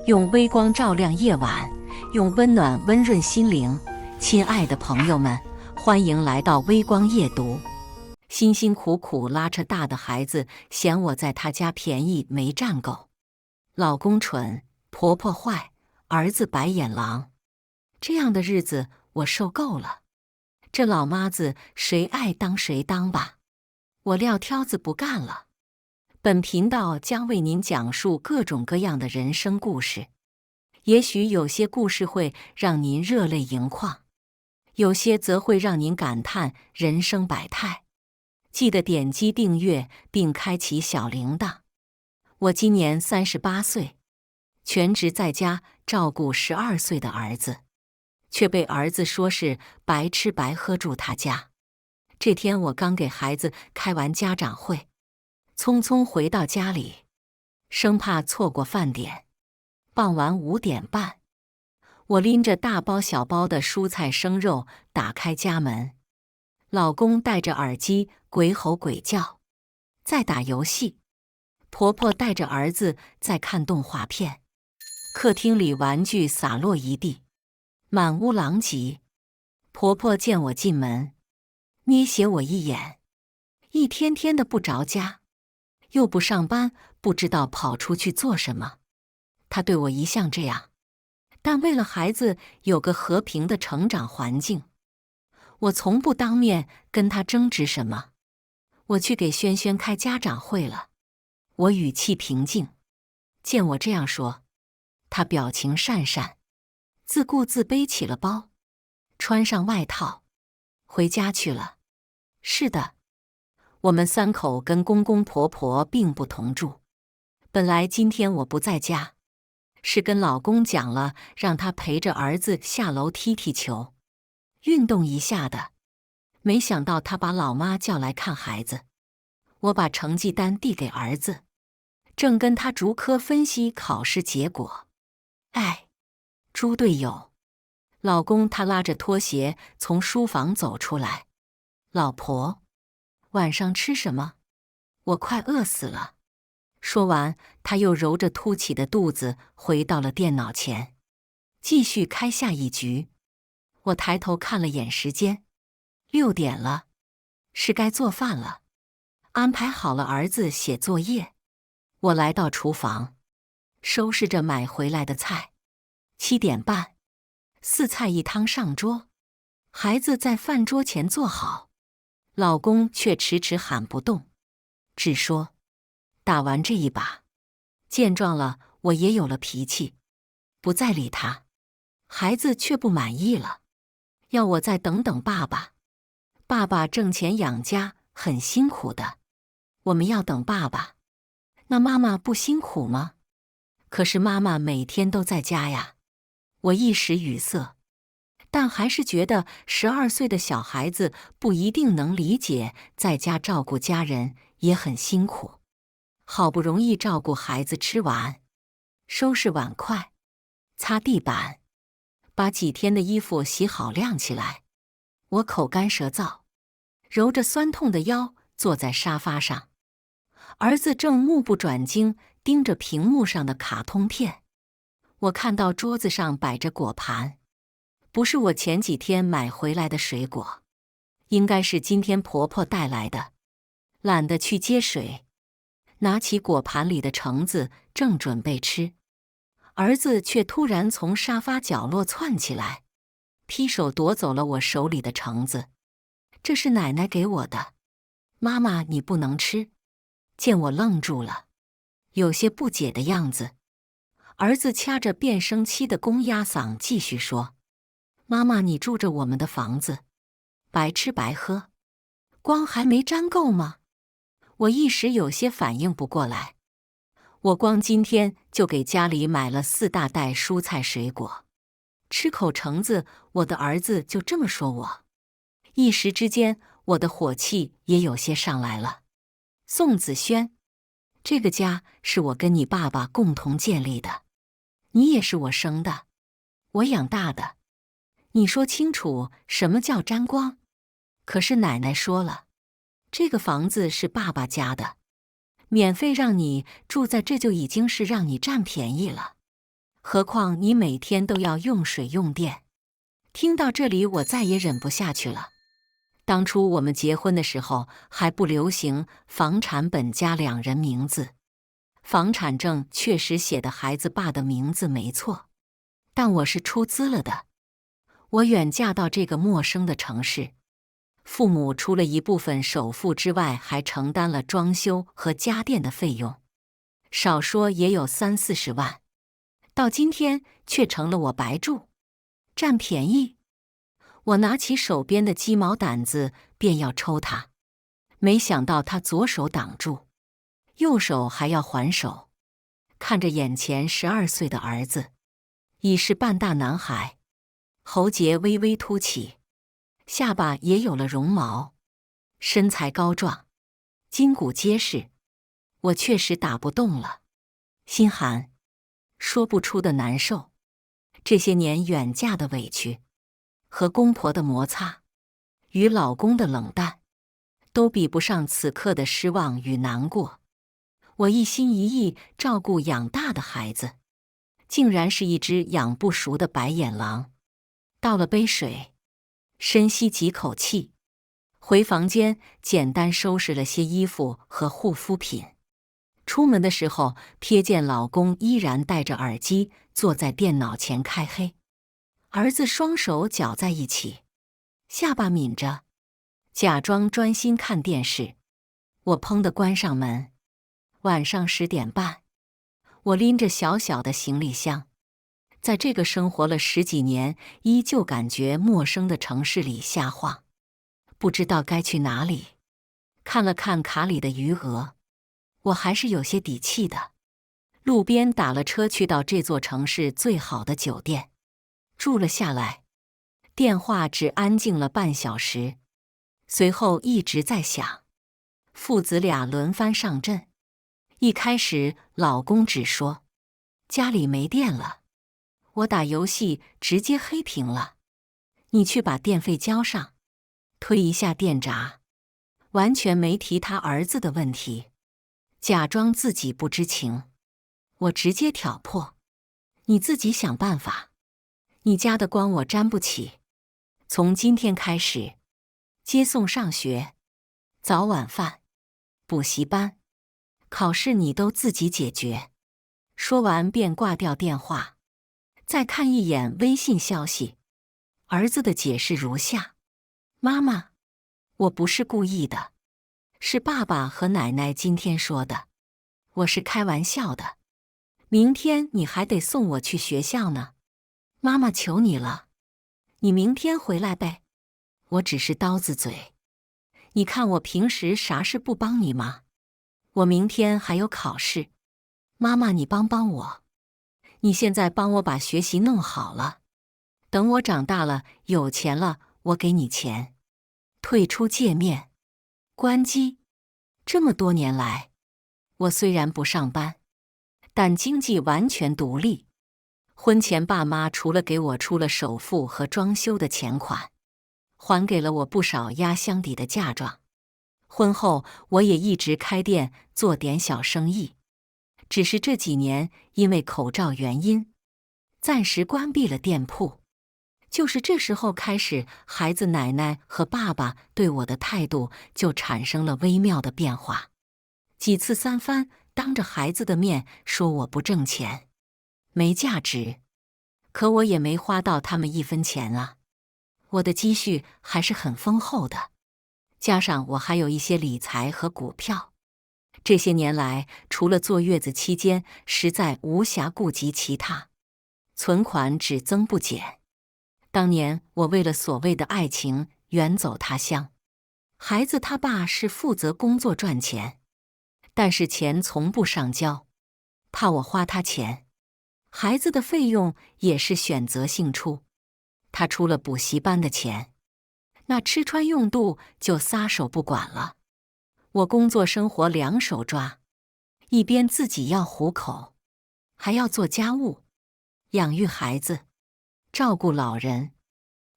用微光照亮夜晚，用温暖温润心灵。亲爱的朋友们，欢迎来到微光夜读。辛辛苦苦拉扯大的孩子，嫌我在他家便宜没占够。老公蠢，婆婆坏，儿子白眼狼，这样的日子我受够了。这老妈子谁爱当谁当吧，我撂挑子不干了。本频道将为您讲述各种各样的人生故事，也许有些故事会让您热泪盈眶，有些则会让您感叹人生百态。记得点击订阅并开启小铃铛。我今年38岁，全职在家照顾12岁的儿子，却被儿子说是白吃白喝住他家。这天我刚给孩子开完家长会，匆匆回到家里，生怕错过饭点。傍晚5点半，我拎着大包小包的蔬菜生肉打开家门，老公戴着耳机鬼吼鬼叫，在打游戏，婆婆带着儿子在看动画片，客厅里玩具洒落一地，满屋狼藉。婆婆见我进门，瞥斜我一眼，一天天的不着家，又不上班，不知道跑出去做什么。她对我一向这样，但为了孩子有个和平的成长环境，我从不当面跟她争执什么。我去给轩轩开家长会了，我语气平静。见我这样说，她表情讪讪，自顾自背起了包，穿上外套，回家去了。是的，我们3口跟公公婆婆并不同住。本来今天我不在家，是跟老公讲了，让他陪着儿子下楼踢踢球，运动一下的。没想到他把老妈叫来看孩子。我把成绩单递给儿子，正跟他逐科分析考试结果。哎，猪队友！老公他拉着拖鞋从书房走出来。老婆，晚上吃什么？我快饿死了。说完，他又揉着凸起的肚子回到了电脑前，继续开下一局。我抬头看了眼时间，6点了，是该做饭了。安排好了儿子写作业，我来到厨房，收拾着买回来的菜。7点半，4菜1汤上桌，孩子在饭桌前坐好，老公却迟迟喊不动，只说打完这一把。见状了，我也有了脾气，不再理他。孩子却不满意了，要我再等等爸爸。爸爸挣钱养家很辛苦的，我们要等爸爸，那妈妈不辛苦吗？可是妈妈每天都在家呀。我一时语塞，但还是觉得12岁的小孩子不一定能理解，在家照顾家人也很辛苦。好不容易照顾孩子吃完，收拾碗筷，擦地板，把几天的衣服洗好晾起来。我口干舌燥，揉着酸痛的腰，坐在沙发上。儿子正目不转睛盯着屏幕上的卡通片。我看到桌子上摆着果盘，不是我前几天买回来的水果，应该是今天婆婆带来的。懒得去接水，拿起果盘里的橙子正准备吃，儿子却突然从沙发角落窜起来，劈手夺走了我手里的橙子。这是奶奶给我的，妈妈你不能吃。见我愣住了，有些不解的样子，儿子掐着变声期的公鸭嗓继续说：妈妈你住着我们的房子，白吃白喝，光还没沾够吗？我一时有些反应不过来。我光今天就给家里买了4大袋蔬菜水果，吃口橙子，我的儿子就这么说我。一时之间，我的火气也有些上来了。宋子轩，这个家是我跟你爸爸共同建立的，你也是我生的，我养大的。你说清楚什么叫沾光？可是奶奶说了，这个房子是爸爸家的，免费让你住在这就已经是让你占便宜了。何况你每天都要用水用电。听到这里，我再也忍不下去了。当初我们结婚的时候还不流行房产本加2人名字，房产证确实写的孩子爸的名字没错，但我是出资了的。我远嫁到这个陌生的城市，父母除了一部分首付之外，还承担了装修和家电的费用，少说也有30-40万。到今天却成了我白住，占便宜。我拿起手边的鸡毛掸子便要抽他，没想到他左手挡住，右手还要还手。看着眼前12岁的儿子，已是半大男孩，喉结微微凸起，下巴也有了绒毛，身材高壮，筋骨结实，我确实打不动了，心寒，说不出的难受。这些年远嫁的委屈，和公婆的摩擦，与老公的冷淡，都比不上此刻的失望与难过。我一心一意照顾养大的孩子，竟然是一只养不熟的白眼狼。倒了杯水，深吸几口气，回房间简单收拾了些衣服和护肤品。出门的时候，瞥见老公依然戴着耳机坐在电脑前开黑，儿子双手绞在一起，下巴抿着，假装专心看电视。我砰地关上门。晚上10点半，我拎着小小的行李箱，在这个生活了10几年依旧感觉陌生的城市里瞎晃，不知道该去哪里。看了看卡里的余额，我还是有些底气的。路边打了车去到这座城市最好的酒店，住了下来。电话只安静了半小时，随后一直在响。父子俩轮番上阵。一开始老公只说家里没电了，我打游戏直接黑屏了，你去把电费交上，推一下电闸，完全没提他儿子的问题，假装自己不知情。我直接挑破，你自己想办法，你家的光我沾不起。从今天开始，接送上学，早晚饭，补习班，考试你都自己解决。说完便挂掉电话。再看一眼微信消息，儿子的解释如下：妈妈，我不是故意的，是爸爸和奶奶今天说的，我是开玩笑的。明天你还得送我去学校呢，妈妈求你了，你明天回来呗。我只是刀子嘴，你看我平时啥事不帮你吗？我明天还有考试，妈妈你帮帮我，你现在帮我把学习弄好了，等我长大了有钱了，我给你钱。退出界面，关机。这么多年来，我虽然不上班，但经济完全独立。婚前爸妈除了给我出了首付和装修的钱款，还给了我不少压箱底的嫁妆。婚后我也一直开店做点小生意，只是这几年因为口罩原因，暂时关闭了店铺。就是这时候开始，孩子奶奶和爸爸对我的态度就产生了微妙的变化，几次三番当着孩子的面说我不挣钱，没价值。可我也没花到他们1分钱啊，我的积蓄还是很丰厚的，加上我还有一些理财和股票。这些年来，除了坐月子期间，实在无暇顾及其他，存款只增不减。当年我为了所谓的爱情远走他乡，孩子他爸是负责工作赚钱，但是钱从不上交，怕我花他钱。孩子的费用也是选择性出，他出了补习班的钱，那吃穿用度就撒手不管了。我工作生活2手抓，一边自己要糊口，还要做家务，养育孩子，照顾老人，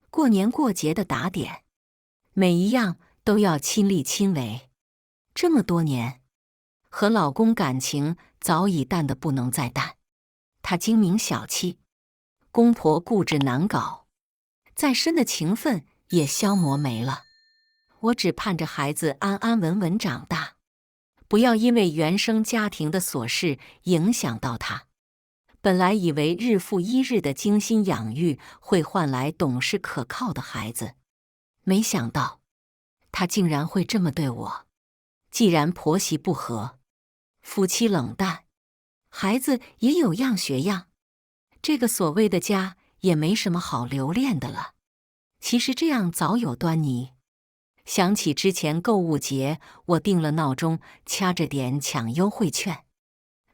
过年过节的打点，每一样都要亲力亲为。这么多年，和老公感情早已淡得不能再淡。她精明小气，公婆固执难搞，再深的情分也消磨没了。我只盼着孩子安安稳稳长大，不要因为原生家庭的琐事影响到他。本来以为日复一日的精心养育会换来懂事可靠的孩子，没想到他竟然会这么对我。既然婆媳不和，夫妻冷淡，孩子也有样学样，这个所谓的家也没什么好留恋的了。其实这样早有端倪。想起之前购物节，我定了闹钟，掐着点抢优惠券，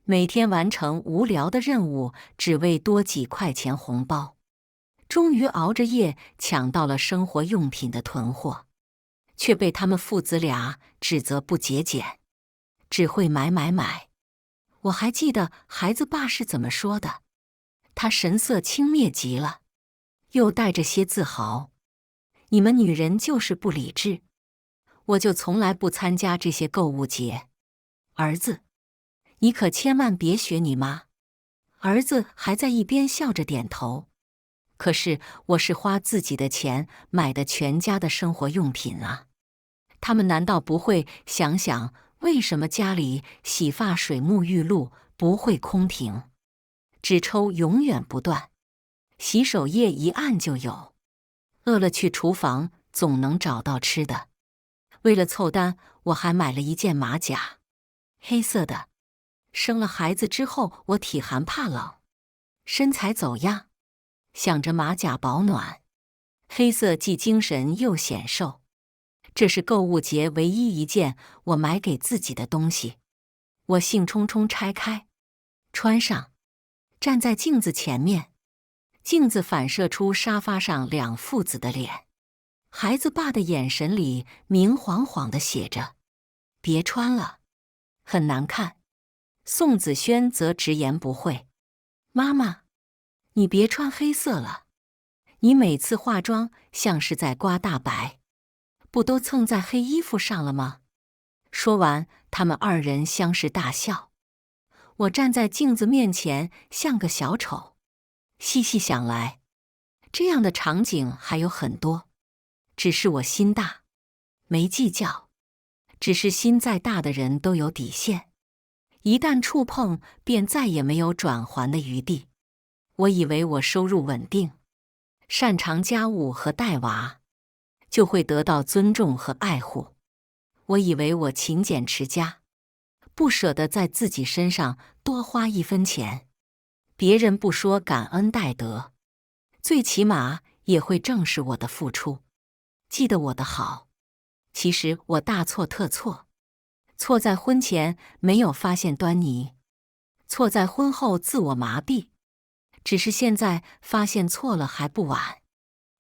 每天完成无聊的任务，只为多几块钱红包。终于熬着夜抢到了生活用品的囤货，却被他们父子俩指责不节俭，只会买买买。我还记得孩子爸是怎么说的，他神色轻蔑极了，又带着些自豪。你们女人就是不理智，我就从来不参加这些购物节。儿子，你可千万别学你妈。儿子还在一边笑着点头。可是我是花自己的钱买的全家的生活用品啊，他们难道不会想想为什么家里洗发水、沐浴露不会空停，纸抽永远不断，洗手液一按就有，饿了去厨房总能找到吃的。为了凑单，我还买了一件马甲，黑色的。生了孩子之后，我体寒怕冷，身材走样，想着马甲保暖，黑色既精神又显瘦。这是购物节唯一一件我买给自己的东西。我兴冲冲拆开，穿上，站在镜子前面，镜子反射出沙发上两父子的脸，孩子爸的眼神里明晃晃地写着：别穿了，很难看。宋子轩则直言不讳：妈妈，你别穿黑色了，你每次化妆像是在刮大白，不都蹭在黑衣服上了吗？说完，他们二人相视大笑。我站在镜子面前像个小丑。细细想来，这样的场景还有很多，只是我心大，没计较。只是心再大的人都有底线，一旦触碰，便再也没有转圜的余地。我以为我收入稳定，擅长家务和带娃，就会得到尊重和爱护。我以为我勤俭持家，不舍得在自己身上多花一分钱，别人不说感恩戴德，最起码也会正视我的付出，记得我的好。其实我大错特错，错在婚前没有发现端倪，错在婚后自我麻痹。只是现在发现错了还不晚，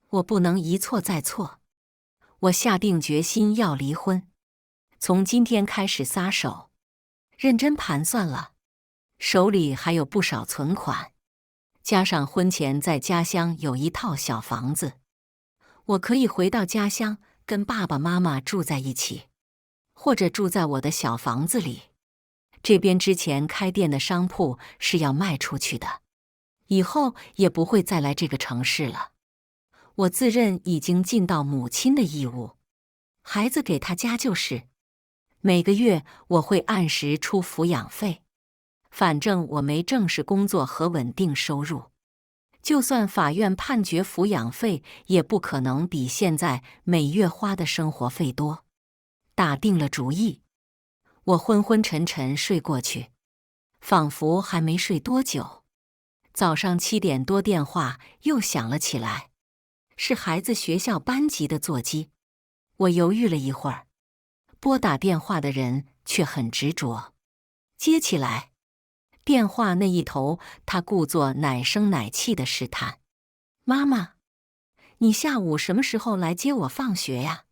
我不能一错再错。我下定决心要离婚，从今天开始撒手。认真盘算了，手里还有不少存款，加上婚前在家乡有一套小房子，我可以回到家乡跟爸爸妈妈住在一起，或者住在我的小房子里。这边之前开店的商铺是要卖出去的，以后也不会再来这个城市了。我自认已经尽到母亲的义务，孩子给他家就是。每个月我会按时出抚养费，反正我没正式工作和稳定收入，就算法院判决抚养费，也不可能比现在每月花的生活费多。打定了主意，我昏昏沉沉睡过去，仿佛还没睡多久。早上7点多电话又响了起来，是孩子学校班级的座机。我犹豫了一会儿，拨打电话的人却很执着，接起来。电话那一头，他故作奶声奶气的试探：妈妈，你下午什么时候来接我放学呀？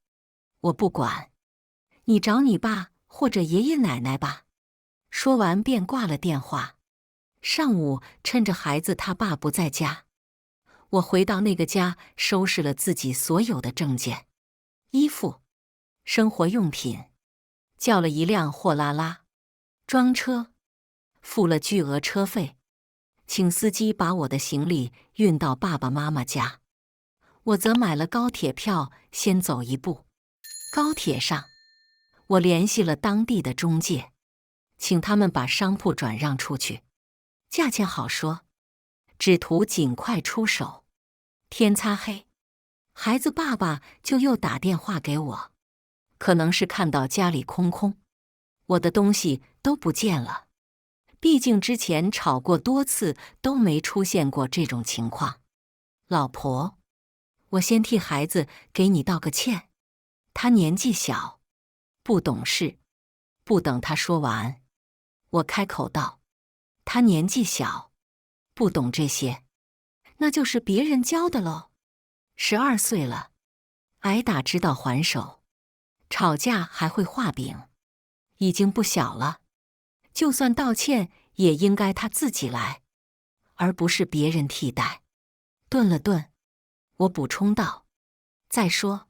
我不管，你找你爸或者爷爷奶奶吧。说完便挂了电话。上午趁着孩子他爸不在家，我回到那个家，收拾了自己所有的证件、衣服、生活用品，叫了一辆货拉拉，装车，付了巨额车费，请司机把我的行李运到爸爸妈妈家。我则买了高铁票，先走一步。高铁上，我联系了当地的中介，请他们把商铺转让出去，价钱好说，只图尽快出手。天擦黑，孩子爸爸就又打电话给我，可能是看到家里空空，我的东西都不见了。毕竟之前吵过多次，都没出现过这种情况。老婆，我先替孩子给你道个歉，他年纪小，不懂事。不等他说完，我开口道：他年纪小，不懂这些，那就是别人教的喽。12岁了，挨打知道还手，吵架还会画饼，已经不小了。就算道歉，也应该他自己来，而不是别人替代。顿了顿，我补充道：再说，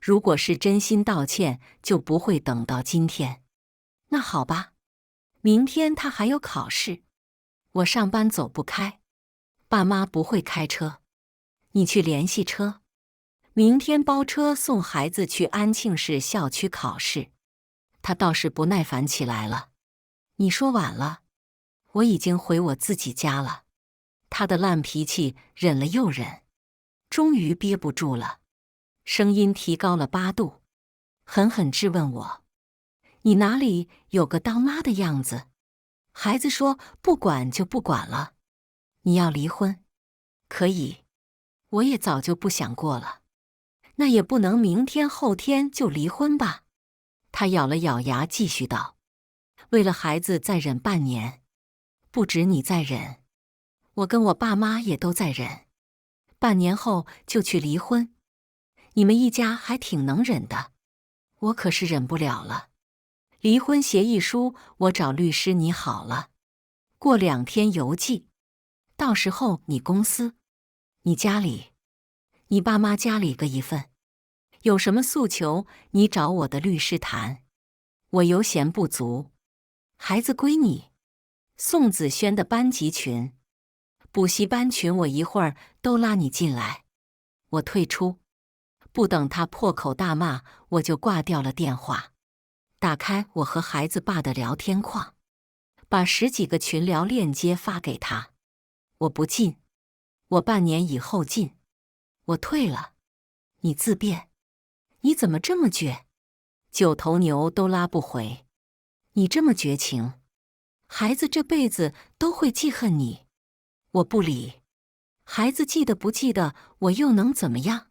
如果是真心道歉，就不会等到今天。那好吧，明天他还有考试，我上班走不开，爸妈不会开车，你去联系车，明天包车送孩子去安庆市校区考试。他倒是不耐烦起来了。你说晚了，我已经回我自己家了。他的烂脾气忍了又忍，终于憋不住了，声音提高了8度，狠狠质问我：你哪里有个当妈的样子？孩子说不管就不管了，你要离婚？可以，我也早就不想过了，那也不能明天后天就离婚吧？他咬了咬牙继续道：为了孩子再忍半年，不止你在忍，我跟我爸妈也都在忍，半年后就去离婚。你们一家还挺能忍的，我可是忍不了了。离婚协议书我找律师拟好了，过2天邮寄，到时候你公司、你家里、你爸妈家里各一份，有什么诉求你找我的律师谈，我油钱不足。孩子归你。宋子轩的班级群、补习班群，我一会儿都拉你进来。我退出，不等他破口大骂，我就挂掉了电话，打开我和孩子爸的聊天框，把10几个群聊链接发给他。我不进，我半年以后进，我退了，你自便。你怎么这么倔？9头牛都拉不回，你这么绝情，孩子这辈子都会记恨你。我不理，孩子记得不记得我又能怎么样？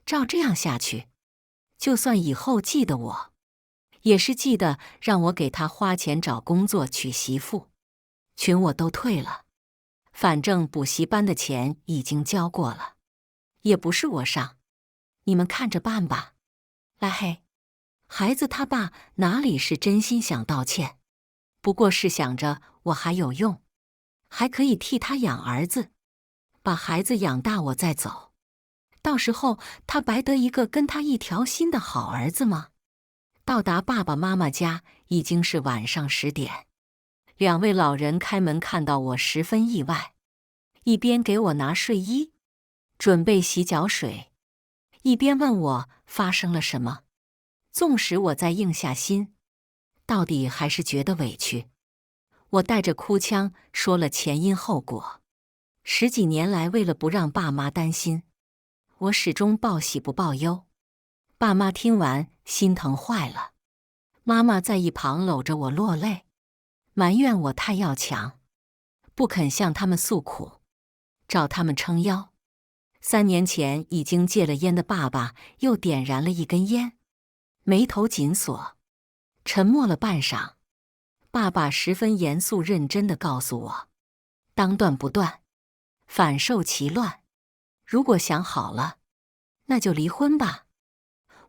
照这样下去，就算以后记得我，也是记得让我给他花钱找工作娶媳妇。群我都退了，反正补习班的钱已经交过了，也不是我上，你们看着办吧。来嘿，孩子他爸哪里是真心想道歉，不过是想着我还有用，还可以替他养儿子，把孩子养大我再走。到时候他白得一个跟他一条心的好儿子吗？到达爸爸妈妈家已经是晚上10点，2位老人开门看到我十分意外，一边给我拿睡衣，准备洗脚水，一边问我发生了什么。纵使我在硬下心，到底还是觉得委屈。我带着哭腔说了前因后果。10几年来，为了不让爸妈担心，我始终报喜不报忧。爸妈听完心疼坏了，妈妈在一旁搂着我落泪，埋怨我太要强，不肯向他们诉苦，找他们撑腰。3年前已经戒了烟的爸爸又点燃了一根烟，眉头紧锁，沉默了半晌。爸爸十分严肃认真地告诉我：当断不断，反受其乱。如果想好了，那就离婚吧。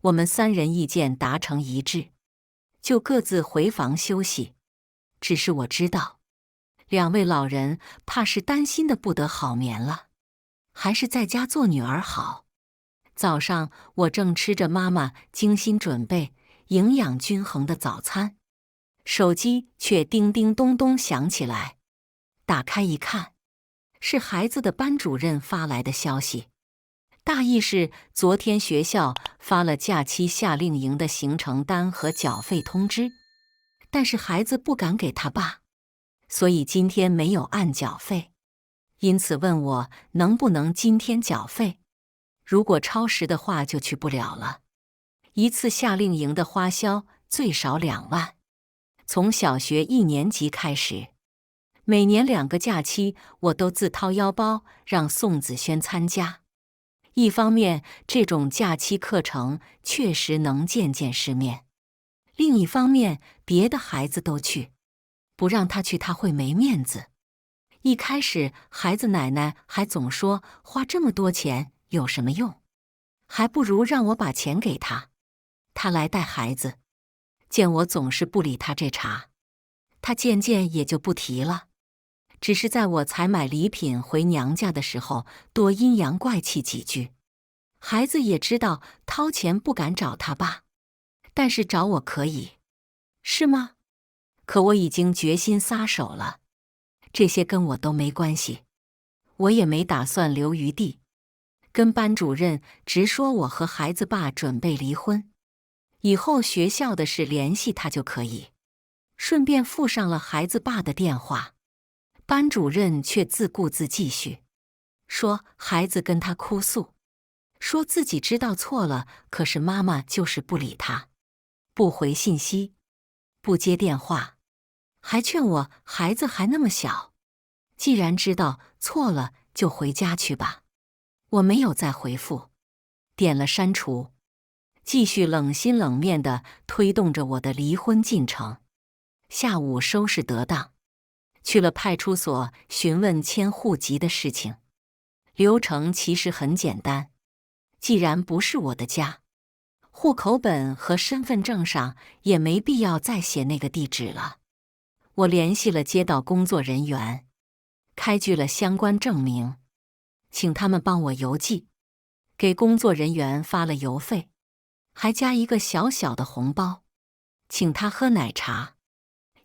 我们3人意见达成一致，就各自回房休息。只是我知道，2位老人怕是担心的不得好眠了，还是在家做女儿好。早上我正吃着妈妈精心准备、营养均衡的早餐，手机却叮叮咚咚响起来。打开一看，是孩子的班主任发来的消息，大意是昨天学校发了假期夏令营的行程单和缴费通知，但是孩子不敢给他爸，所以今天没有按缴费，因此问我能不能今天缴费，如果超时的话就去不了了。一次夏令营的花销最少2万，从小学1年级开始，每年2个假期我都自掏腰包让宋子轩参加。一方面，这种假期课程确实能见见世面；另一方面，别的孩子都去，不让他去他会没面子。一开始，孩子奶奶还总说花这么多钱有什么用，还不如让我把钱给他，他来带孩子。见我总是不理他这茬，他渐渐也就不提了。只是在我采买礼品回娘家的时候，多阴阳怪气几句。孩子也知道掏钱不敢找他爸，但是找我可以，是吗？可我已经决心撒手了，这些跟我都没关系，我也没打算留余地。跟班主任直说我和孩子爸准备离婚，以后学校的事联系他就可以，顺便附上了孩子爸的电话。班主任却自顾自继续说，孩子跟他哭诉，说自己知道错了，可是妈妈就是不理他，不回信息，不接电话，还劝我孩子还那么小，既然知道错了就回家去吧。我没有再回复，点了删除，继续冷心冷面地推动着我的离婚进程。下午收拾得当，去了派出所询问迁户籍的事情。流程其实很简单，既然不是我的家，户口本和身份证上也没必要再写那个地址了。我联系了街道工作人员，开具了相关证明，请他们帮我邮寄，给工作人员发了邮费，还加一个小小的红包，请他喝奶茶，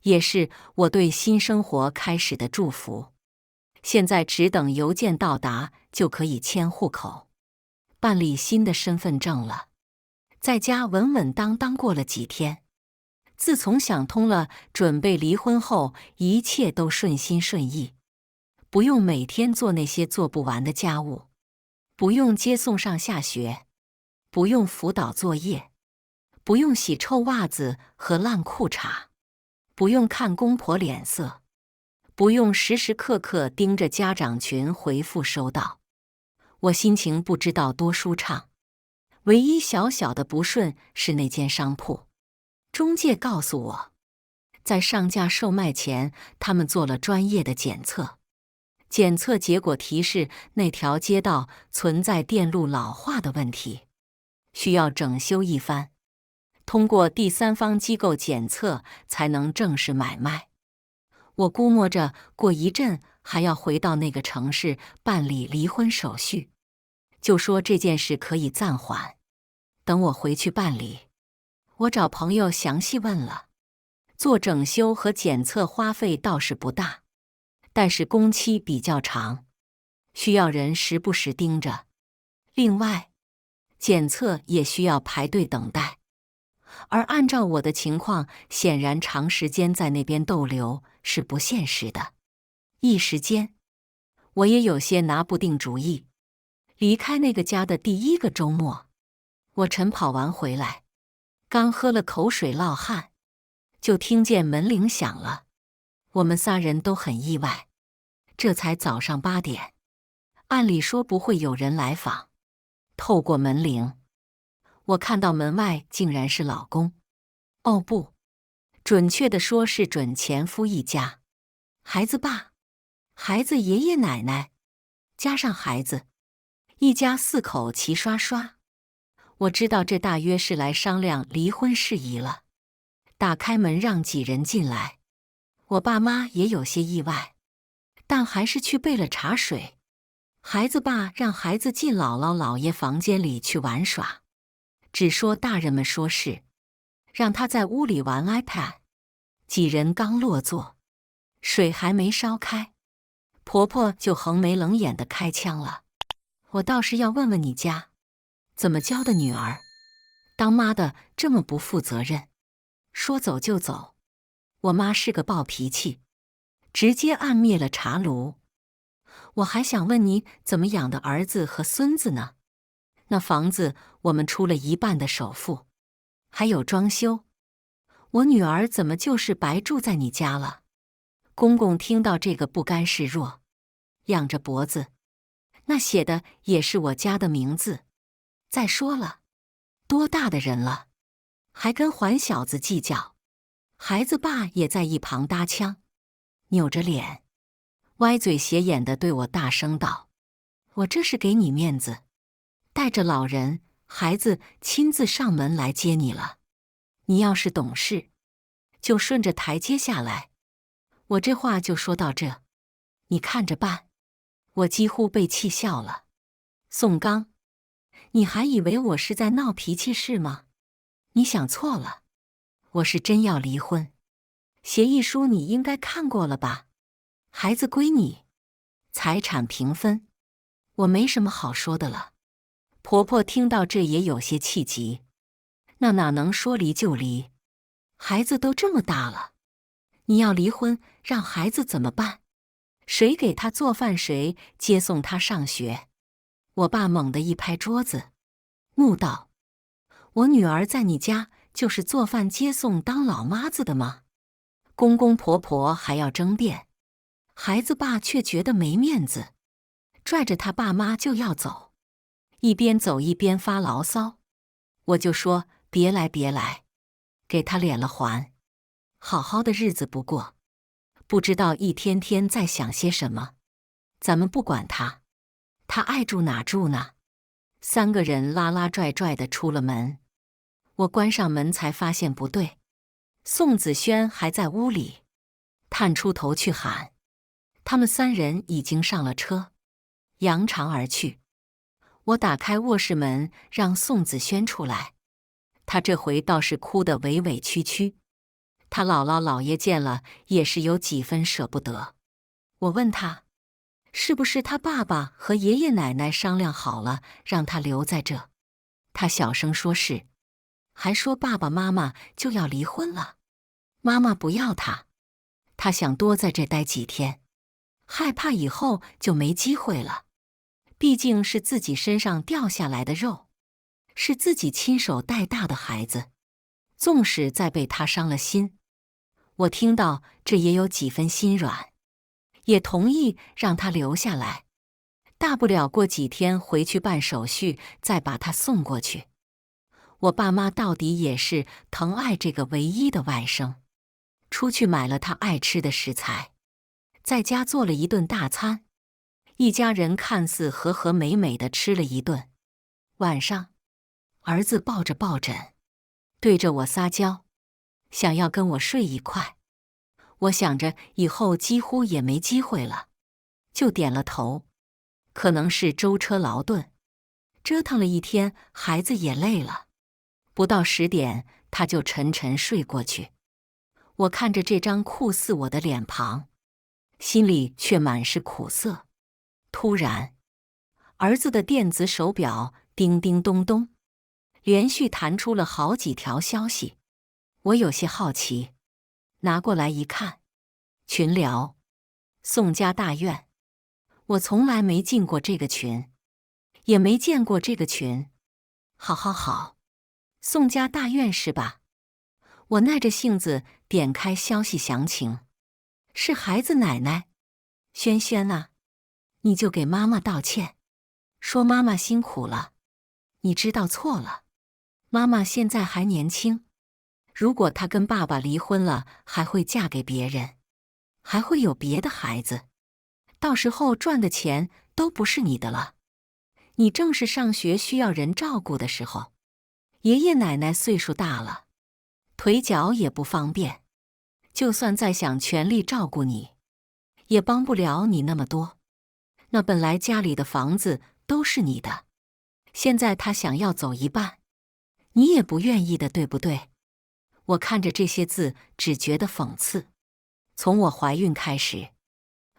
也是我对新生活开始的祝福。现在只等邮件到达就可以迁户口，办理新的身份证了。在家稳稳当当过了几天，自从想通了准备离婚后，一切都顺心顺意，不用每天做那些做不完的家务，不用接送上下学，不用辅导作业，不用洗臭袜子和烂裤衩，不用看公婆脸色，不用时时刻刻盯着家长群回复收到。我心情不知道多舒畅。唯一小小的不顺是那间商铺，中介告诉我，在上架售卖前，他们做了专业的检测，检测结果提示那条街道存在电路老化的问题，需要整修一番，通过第三方机构检测才能正式买卖。我估摸着过一阵还要回到那个城市办理离婚手续，就说这件事可以暂缓，等我回去办理。我找朋友详细问了，做整修和检测花费倒是不大，但是工期比较长，需要人时不时盯着。另外，检测也需要排队等待，而按照我的情况，显然长时间在那边逗留是不现实的。一时间，我也有些拿不定主意。离开那个家的第1个周末，我晨跑完回来，刚喝了口水落汗，就听见门铃响了。我们3人都很意外，这才早上8点，按理说不会有人来访。透过门铃，我看到门外竟然是老公，哦不，准确地说是准前夫一家，孩子爸、孩子爷爷奶奶，加上孩子，一家4口齐刷刷。我知道这大约是来商量离婚事宜了。打开门让几人进来，我爸妈也有些意外，但还是去备了茶水。孩子爸让孩子进姥姥姥爷房间里去玩耍，只说大人们说事，让他在屋里玩 iPad。几人刚落座，水还没烧开，婆婆就横眉冷眼地开枪了。我倒是要问问你家，怎么教的女儿？当妈的这么不负责任，说走就走。我妈是个暴脾气，直接按灭了茶炉。我还想问你怎么养的儿子和孙子呢？那房子我们出了一半的首付，还有装修，我女儿怎么就是白住在你家了？公公听到这个不甘示弱，仰着脖子，那写的也是我家的名字。再说了，多大的人了，还跟还小子计较？孩子爸也在一旁搭腔，扭着脸，歪嘴斜眼地对我大声道：“我这是给你面子，带着老人孩子亲自上门来接你了。你要是懂事，就顺着台阶下来。”我这话就说到这，你看着办。我几乎被气笑了。宋刚，你还以为我是在闹脾气是吗？你想错了，我是真要离婚。协议书你应该看过了吧？孩子归你，财产平分，我没什么好说的了。婆婆听到这也有些气急，那哪能说离就离？孩子都这么大了，你要离婚，让孩子怎么办？谁给他做饭，谁接送他上学？我爸猛地一拍桌子，怒道：“我女儿在你家就是做饭接送当老妈子的吗？”公公婆婆还要争辩，孩子爸却觉得没面子，拽着他爸妈就要走，一边走一边发牢骚。我就说别来别来，给他脸了还。好好的日子不过，不知道一天天在想些什么。咱们不管他，他爱住哪住呢？三个人拉拉拽拽地出了门，我关上门才发现不对，宋子轩还在屋里，探出头去喊。他们三人已经上了车，扬长而去。我打开卧室门，让宋子轩出来，他这回倒是哭得委委屈屈。他姥姥姥爷见了也是有几分舍不得。我问他，是不是他爸爸和爷爷奶奶商量好了让他留在这？他小声说是，还说爸爸妈妈就要离婚了，妈妈不要他，他想多在这待几天，害怕以后就没机会了。毕竟是自己身上掉下来的肉，是自己亲手带大的孩子，纵使再被他伤了心，我听到这也有几分心软，也同意让他留下来，大不了过几天回去办手续，再把他送过去。我爸妈到底也是疼爱这个唯一的外甥，出去买了他爱吃的食材，在家做了一顿大餐，一家人看似和和美美的吃了一顿。晚上，儿子抱着抱枕，对着我撒娇，想要跟我睡一块。我想着以后几乎也没机会了，就点了头。可能是舟车劳顿，折腾了一天，孩子也累了，不到10点他就沉沉睡过去。我看着这张酷似我的脸庞，心里却满是苦涩。突然，儿子的电子手表叮叮咚咚，连续弹出了好几条消息。我有些好奇，拿过来一看，群聊，宋家大院。我从来没进过这个群，也没见过这个群。好，宋家大院是吧？我耐着性子点开消息详情，是孩子奶奶轩轩啊，你就给妈妈道歉，说妈妈辛苦了，你知道错了。妈妈现在还年轻，如果她跟爸爸离婚了，还会嫁给别人，还会有别的孩子，到时候赚的钱都不是你的了。你正是上学需要人照顾的时候，爷爷奶奶岁数大了，腿脚也不方便，就算再想全力照顾你，也帮不了你那么多。那本来家里的房子都是你的，现在他想要走一半，你也不愿意的，对不对？我看着这些字，只觉得讽刺。从我怀孕开始，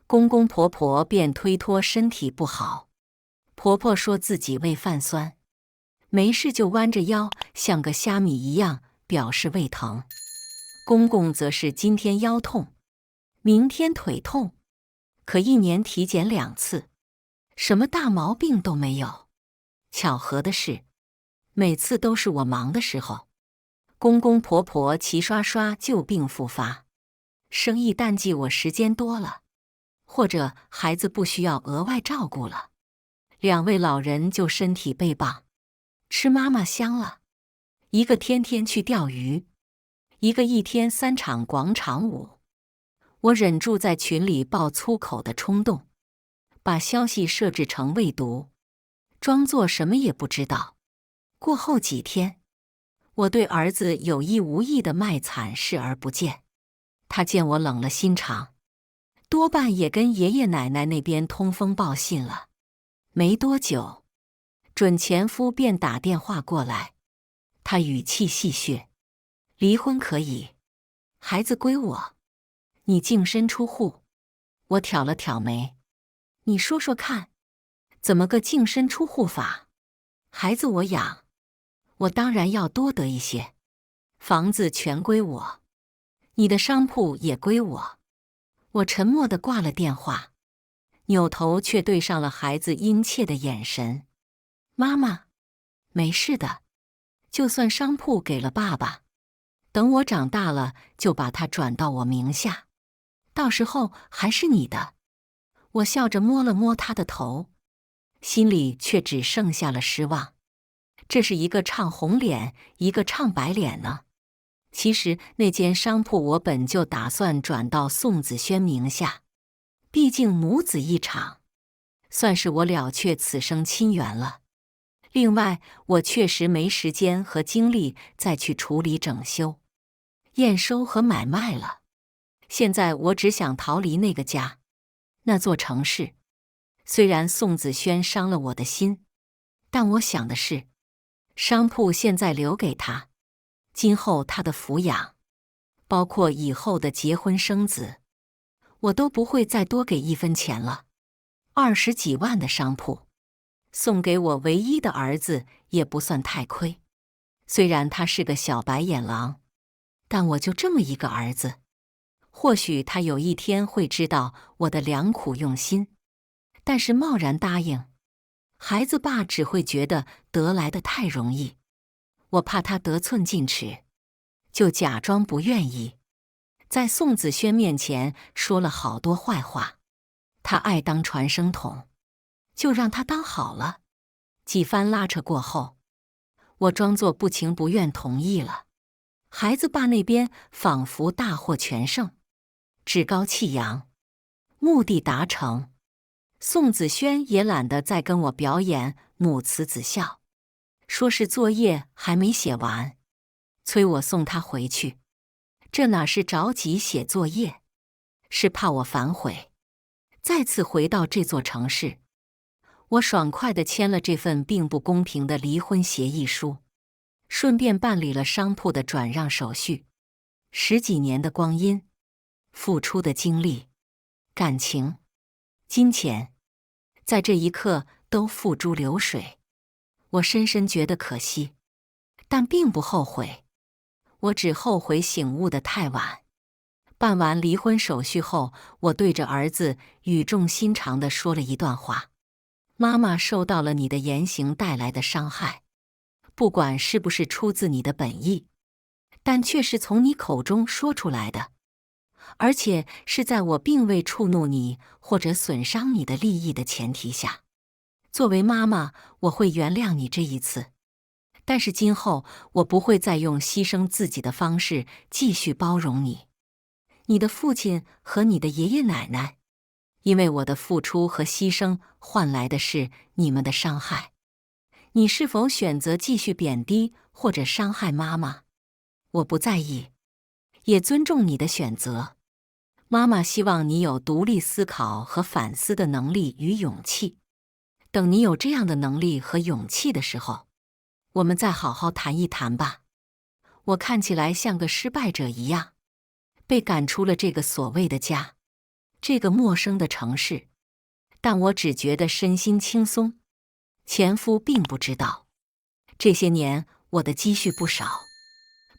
公公婆婆便推脱身体不好，婆婆说自己胃泛酸，没事就弯着腰，像个虾米一样表示胃疼。公公则是今天腰痛，明天腿痛，可一年体检2次，什么大毛病都没有。巧合的是，每次都是我忙的时候，公公婆婆齐刷刷旧病复发，生意淡季我时间多了，或者孩子不需要额外照顾了，2位老人就身体倍棒，吃妈妈香了。一个天天去钓鱼，一个一天3场广场舞。我忍住在群里爆粗口的冲动，把消息设置成未读，装作什么也不知道。过后几天，我对儿子有意无意的卖惨视而不见，他见我冷了心肠，多半也跟爷爷奶奶那边通风报信了。没多久，准前夫便打电话过来，他语气戏谑：“离婚可以，孩子归我，你净身出户。”我挑了挑眉：“你说说看，怎么个净身出户法？孩子我养，我当然要多得一些，房子全归我，你的商铺也归我。”我沉默地挂了电话，扭头却对上了孩子殷切的眼神：“妈妈，没事的，就算商铺给了爸爸，等我长大了就把它转到我名下，到时候还是你的。”我笑着摸了摸他的头，心里却只剩下了失望。这是一个唱红脸，一个唱白脸呢。其实那间商铺我本就打算转到宋子轩名下，毕竟母子一场，算是我了却此生亲缘了。另外，我确实没时间和精力再去处理整修、验收和买卖了。现在我只想逃离那个家，那座城市。虽然宋子轩伤了我的心，但我想的是，商铺现在留给他，今后他的抚养，包括以后的结婚生子，我都不会再多给1分钱了。20几万的商铺，送给我唯一的儿子也不算太亏。虽然他是个小白眼狼，但我就这么一个儿子，或许他有一天会知道我的良苦用心，但是贸然答应，孩子爸只会觉得得来的太容易。我怕他得寸进尺，就假装不愿意，在宋子轩面前说了好多坏话。他爱当传声筒，就让他当好了。几番拉扯过后，我装作不情不愿同意了。孩子爸那边仿佛大获全胜，趾高气扬，目的达成。宋子轩也懒得再跟我表演母慈子孝，说是作业还没写完，催我送他回去。这哪是着急写作业，是怕我反悔，再次回到这座城市。我爽快地签了这份并不公平的离婚协议书，顺便办理了商铺的转让手续。10几年的光阴，付出的精力、感情、金钱，在这一刻都付诸流水。我深深觉得可惜，但并不后悔。我只后悔醒悟得太晚。办完离婚手续后，我对着儿子语重心长地说了一段话：“妈妈受到了你的言行带来的伤害，不管是不是出自你的本意，但却是从你口中说出来的，而且是在我并未触怒你或者损伤你的利益的前提下。作为妈妈，我会原谅你这一次，但是今后我不会再用牺牲自己的方式继续包容你。你的父亲和你的爷爷奶奶，因为我的付出和牺牲换来的是你们的伤害。你是否选择继续贬低或者伤害妈妈？我不在意，也尊重你的选择。妈妈希望你有独立思考和反思的能力与勇气。等你有这样的能力和勇气的时候，我们再好好谈一谈吧。我看起来像个失败者一样，被赶出了这个所谓的家，这个陌生的城市，但我只觉得身心轻松。前夫并不知道，这些年我的积蓄不少，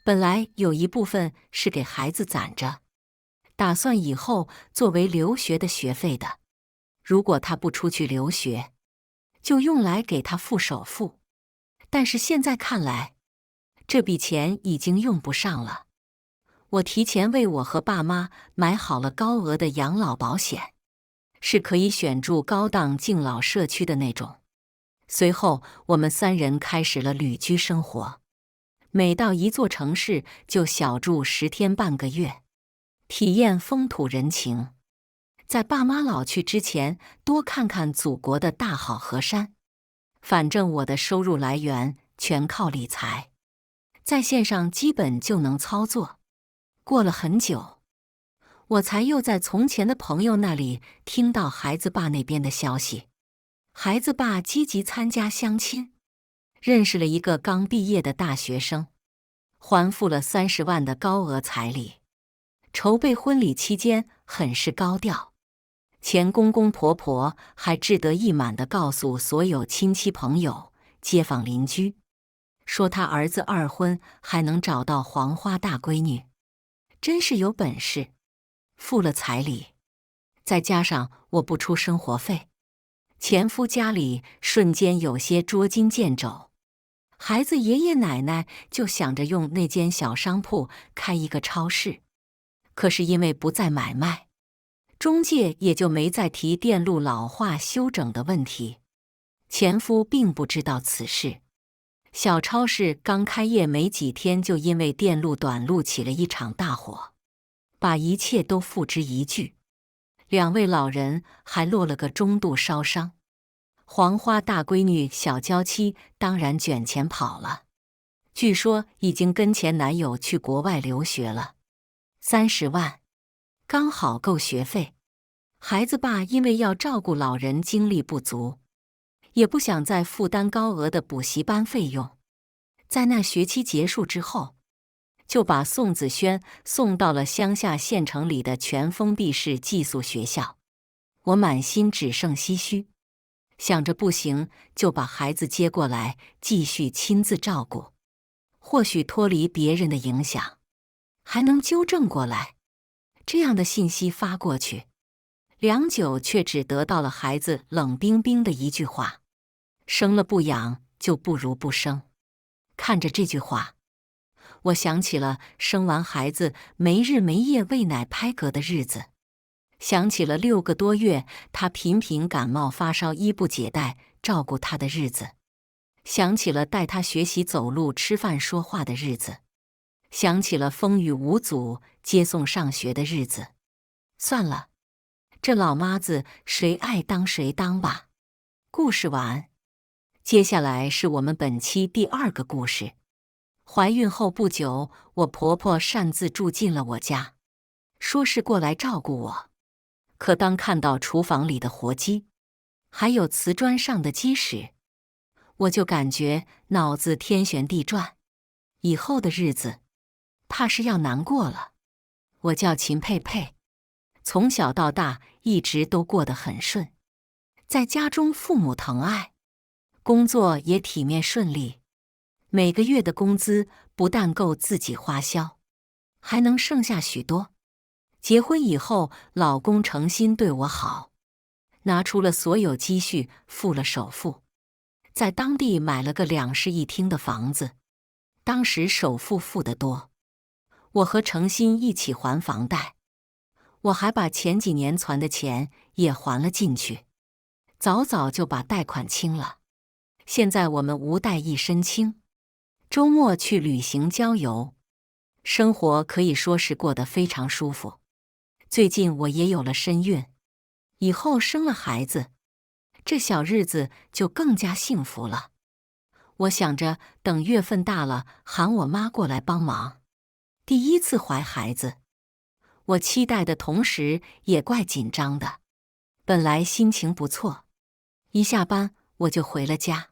本来有一部分是给孩子攒着，打算以后作为留学的学费的。如果他不出去留学，就用来给他付首付。但是现在看来，这笔钱已经用不上了。我提前为我和爸妈买好了高额的养老保险，是可以选住高档敬老社区的那种。随后，我们3人开始了旅居生活。每到一座城市，就小住10天半个月，体验风土人情。在爸妈老去之前，多看看祖国的大好河山。反正我的收入来源全靠理财，在线上基本就能操作。过了很久，我才又在从前的朋友那里听到孩子爸那边的消息。孩子爸积极参加相亲，认识了一个刚毕业的大学生，还付了30万的高额彩礼。筹备婚礼期间很是高调，前公公婆婆还志得意满地告诉所有亲戚朋友、街坊邻居，说他儿子2婚还能找到黄花大闺女，真是有本事。付了彩礼，再加上我不出生活费，前夫家里瞬间有些捉襟见肘。孩子爷爷奶奶就想着用那间小商铺开一个超市，可是因为不再买卖，中介也就没再提电路老化修整的问题。前夫并不知道此事，小超市刚开业没几天，就因为电路短路起了一场大火，把一切都付之一炬。2位老人还落了个中度烧伤。黄花大闺女小娇妻当然卷钱跑了，据说已经跟前男友去国外留学了，30万刚好够学费。孩子爸因为要照顾老人，精力不足，也不想再负担高额的补习班费用，在那学期结束之后，就把宋子轩送到了乡下县城里的全封闭式寄宿学校。我满心只剩唏嘘，想着不行就把孩子接过来继续亲自照顾，或许脱离别人的影响，还能纠正过来。这样的信息发过去，良久却只得到了孩子冷冰冰的一句话：生了不养就不如不生。看着这句话，我想起了生完孩子没日没夜喂奶拍嗝的日子，想起了6个多月他频频感冒发烧衣不解带照顾他的日子，想起了带他学习走路吃饭说话的日子，想起了风雨无阻接送上学的日子。算了，这老妈子谁爱当谁当吧。故事完。接下来是我们本期第2个故事。怀孕后不久，我婆婆擅自住进了我家，说是过来照顾我。可当看到厨房里的活鸡，还有瓷砖上的鸡屎，我就感觉脑子天旋地转，以后的日子怕是要难过了。我叫秦佩佩，从小到大一直都过得很顺，在家中父母疼爱，工作也体面顺利，每个月的工资不但够自己花销，还能剩下许多。结婚以后，老公诚心对我好，拿出了所有积蓄付了首付，在当地买了个2室1厅的房子。当时首付付得多，我和诚心一起还房贷，我还把前几年存的钱也还了进去，早早就把贷款清了。现在我们无贷一身轻，周末去旅行郊游，生活可以说是过得非常舒服。最近我也有了身孕，以后生了孩子，这小日子就更加幸福了。我想着等月份大了，喊我妈过来帮忙。第1次怀孩子，我期待的同时也怪紧张的。本来心情不错，一下班我就回了家。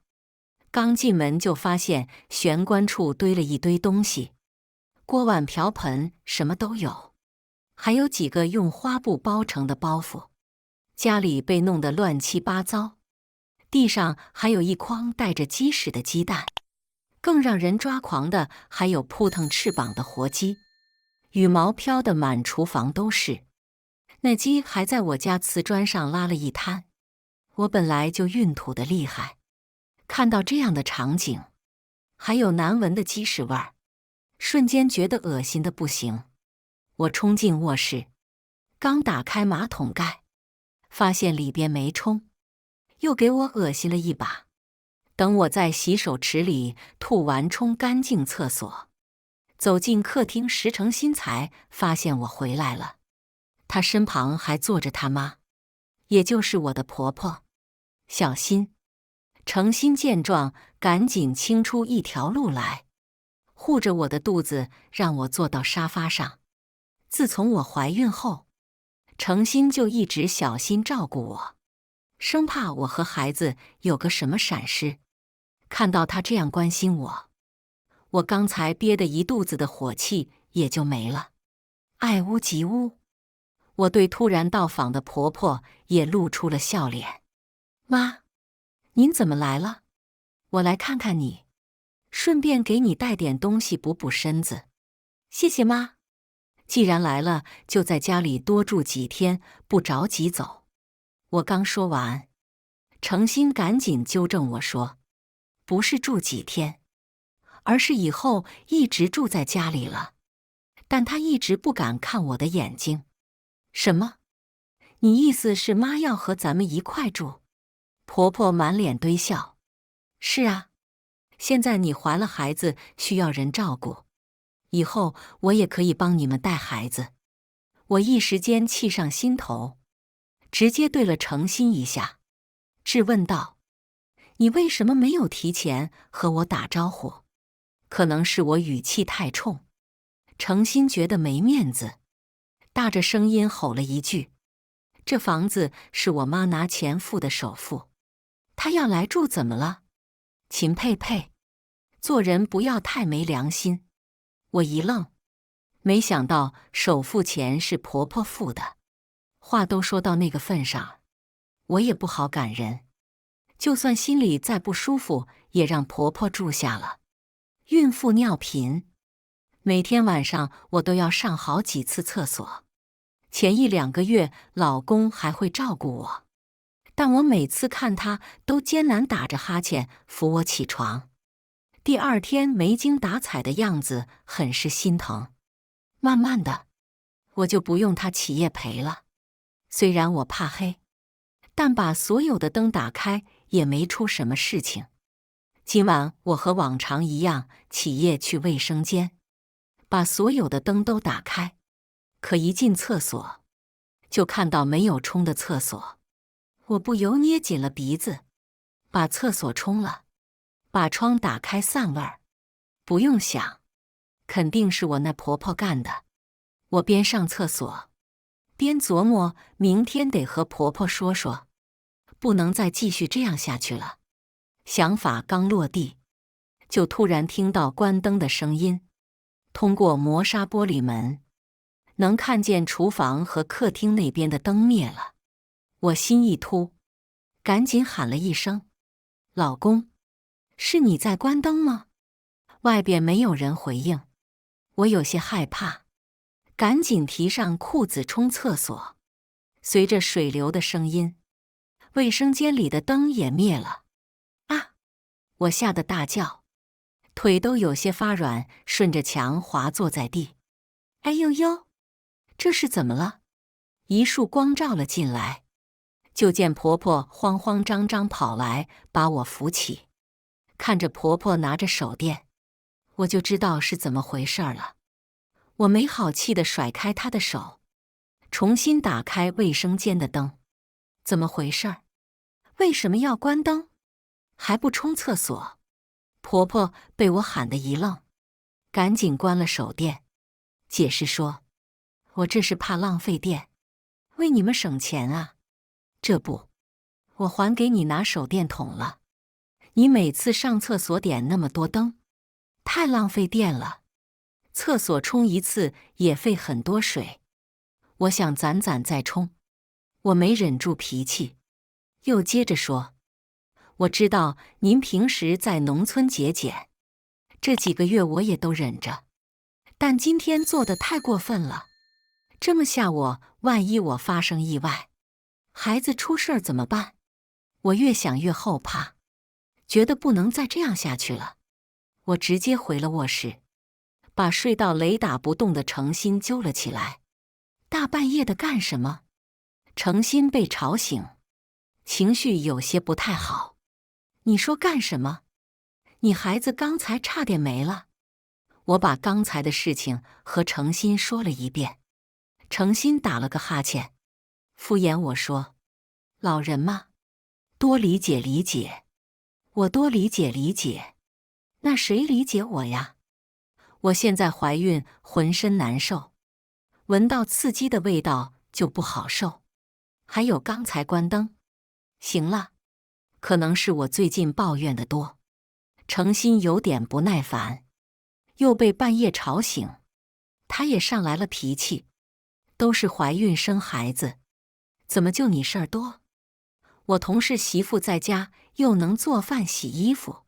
刚进门就发现玄关处堆了一堆东西，锅碗瓢盆什么都有。还有几个用花布包成的包袱。家里被弄得乱七八糟，地上还有一筐带着鸡屎的鸡蛋。更让人抓狂的还有扑腾翅膀的活鸡，羽毛飘得满厨房都是。那鸡还在我家瓷砖上拉了一滩。我本来就孕吐得厉害，看到这样的场景，还有难闻的鸡屎味儿，瞬间觉得恶心得不行。我冲进卧室，刚打开马桶盖，发现里边没冲，又给我恶心了一把。等我在洗手池里吐完冲干净厕所，走进客厅时，程新才发现我回来了。他身旁还坐着他妈，也就是我的婆婆。小心！程新见状，赶紧清出一条路来，护着我的肚子，让我坐到沙发上。自从我怀孕后，程新就一直小心照顾我，生怕我和孩子有个什么闪失。看到他这样关心我，我刚才憋得一肚子的火气也就没了。爱屋及乌，我对突然到访的婆婆也露出了笑脸。妈，您怎么来了？我来看看你，顺便给你带点东西补补身子。谢谢妈。既然来了，就在家里多住几天，不着急走。我刚说完，程心赶紧纠正我说，不是住几天，而是以后一直住在家里了。但他一直不敢看我的眼睛。什么？你意思是妈要和咱们一块住？婆婆满脸堆笑。是啊，现在你怀了孩子，需要人照顾，以后我也可以帮你们带孩子。我一时间气上心头，直接对了程心一下，质问道：你为什么没有提前和我打招呼？可能是我语气太冲，程心觉得没面子，大着声音吼了一句：这房子是我妈拿钱付的首付，她要来住怎么了？秦佩佩，做人不要太没良心。我一愣，没想到首付钱是婆婆付的。话都说到那个份上，我也不好赶人，就算心里再不舒服，也让婆婆住下了。孕妇尿频，每天晚上我都要上好几次厕所。前1-2个月，老公还会照顾我，但我每次看他都艰难打着哈欠扶我起床，第2天没精打采的样子，很是心疼。慢慢的，我就不用他起夜陪了。虽然我怕黑，但把所有的灯打开也没出什么事情。今晚我和往常一样起夜去卫生间，把所有的灯都打开，可一进厕所，就看到没有冲的厕所。我不由捏紧了鼻子，把厕所冲了，把窗打开散味儿。不用想，肯定是我那婆婆干的。我边上厕所，边琢磨明天得和婆婆说说，不能再继续这样下去了。想法刚落地，就突然听到关灯的声音。通过磨砂玻璃门，能看见厨房和客厅那边的灯灭了。我心一突，赶紧喊了一声：老公，是你在关灯吗？外边没有人回应，我有些害怕，赶紧提上裤子冲厕所。随着水流的声音，卫生间里的灯也灭了。啊！我吓得大叫，腿都有些发软，顺着墙滑坐在地。哎呦呦，这是怎么了？一束光照了进来，就见婆婆慌慌张张跑来把我扶起。看着婆婆拿着手电，我就知道是怎么回事了。我没好气地甩开她的手，重新打开卫生间的灯。怎么回事？为什么要关灯？还不冲厕所？婆婆被我喊得一愣，赶紧关了手电，解释说：我这是怕浪费电，为你们省钱啊。这不，我还给你拿手电筒了。你每次上厕所点那么多灯，太浪费电了。厕所冲一次也费很多水，我想攒攒再冲，我没忍住脾气，又接着说：“我知道您平时在农村节俭，这几个月我也都忍着，但今天做得太过分了。这么吓我，万一我发生意外，孩子出事儿怎么办？”我越想越后怕，觉得不能再这样下去了。我直接回了卧室，把睡到雷打不动的程心揪了起来。大半夜的干什么？程心被吵醒，情绪有些不太好。你说干什么？你孩子刚才差点没了。我把刚才的事情和程心说了一遍。程心打了个哈欠，敷衍我说：“老人嘛，多理解理解。”我多理解理解，那谁理解我呀？我现在怀孕，浑身难受，闻到刺激的味道就不好受。还有刚才关灯。行了，可能是我最近抱怨的多，程心有点不耐烦，又被半夜吵醒，他也上来了脾气。都是怀孕生孩子，怎么就你事儿多？我同事媳妇在家又能做饭洗衣服，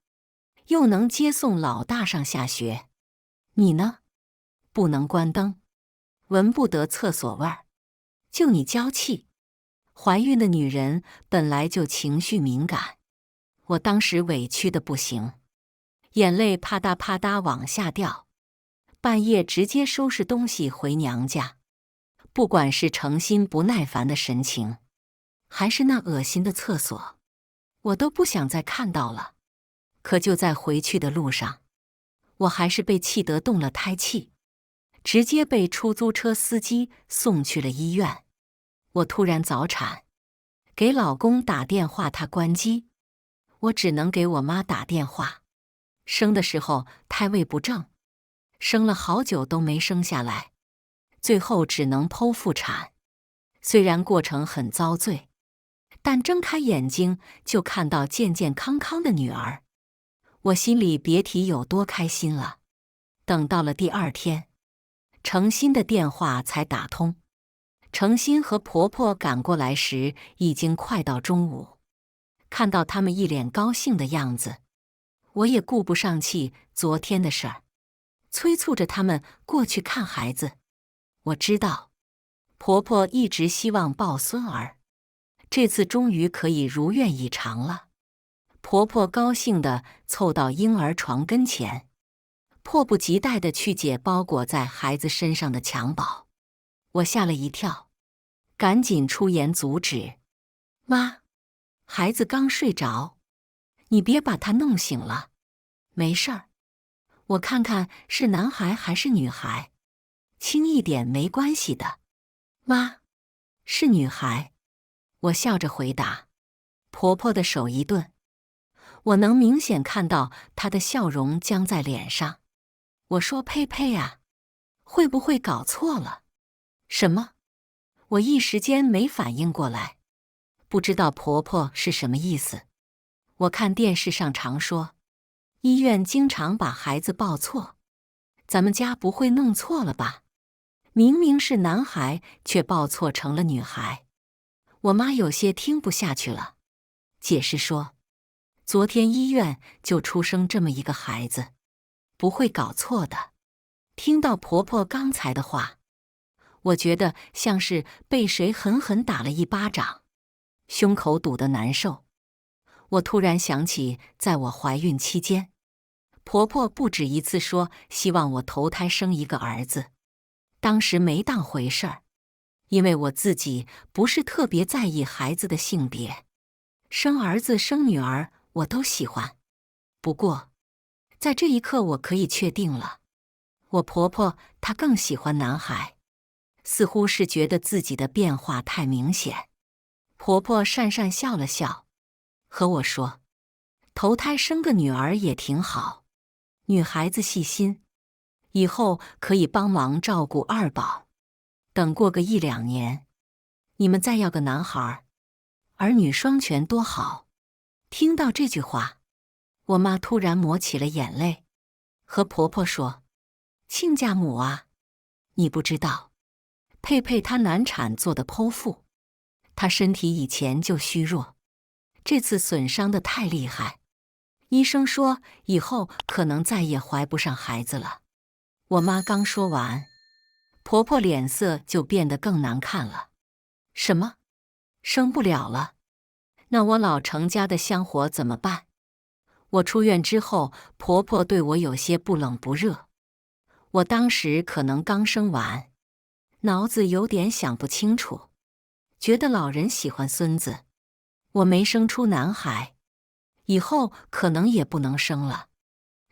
又能接送老大上下学，你呢？不能关灯，闻不得厕所味儿，就你娇气。怀孕的女人本来就情绪敏感，我当时委屈的不行，眼泪啪嗒啪嗒往下掉，半夜直接收拾东西回娘家。不管是程心不耐烦的神情，还是那恶心的厕所，我都不想再看到了。可就在回去的路上，我还是被气得动了胎气，直接被出租车司机送去了医院。我突然早产，给老公打电话他关机，我只能给我妈打电话。生的时候胎位不正，生了好久都没生下来，最后只能剖腹产。虽然过程很遭罪，但睁开眼睛就看到健健康康的女儿，我心里别提有多开心了。等到了第二天，程心的电话才打通。程心和婆婆赶过来时，已经快到中午。看到他们一脸高兴的样子，我也顾不上气昨天的事儿，催促着他们过去看孩子。我知道，婆婆一直希望抱孙儿，这次终于可以如愿以偿了。婆婆高兴地凑到婴儿床跟前，迫不及待地去解包裹在孩子身上的襁褓。我吓了一跳，赶紧出言阻止：“妈，孩子刚睡着，你别把他弄醒了。没事儿，我看看是男孩还是女孩，轻一点没关系的。”“妈，是女孩。”我笑着回答。婆婆的手一顿，我能明显看到她的笑容僵在脸上。我说：“佩佩啊，会不会搞错了？”“什么？”我一时间没反应过来，不知道婆婆是什么意思。我看电视上常说，医院经常把孩子抱错，咱们家不会弄错了吧？明明是男孩，却抱错成了女孩。我妈有些听不下去了，解释说，昨天医院就出生这么一个孩子，不会搞错的。听到婆婆刚才的话，我觉得像是被谁狠狠打了一巴掌，胸口堵得难受。我突然想起，在我怀孕期间，婆婆不止一次说希望我投胎生一个儿子，当时没当回事儿，因为我自己不是特别在意孩子的性别，生儿子生女儿我都喜欢。不过，在这一刻我可以确定了，我婆婆她更喜欢男孩。似乎是觉得自己的变化太明显，婆婆讪讪笑了笑，和我说：“投胎生个女儿也挺好，女孩子细心，以后可以帮忙照顾二宝。等过个1-2年，你们再要个男孩，儿女双全多好。”听到这句话，我妈突然抹起了眼泪，和婆婆说：“亲家母啊，你不知道。佩佩她难产做的剖腹，她身体以前就虚弱，这次损伤的太厉害，医生说以后可能再也怀不上孩子了。我妈刚说完，婆婆脸色就变得更难看了。什么？生不了了？那我老程家的香火怎么办？我出院之后，婆婆对我有些不冷不热。我当时可能刚生完，脑子有点想不清楚，觉得老人喜欢孙子，我没生出男孩，以后可能也不能生了。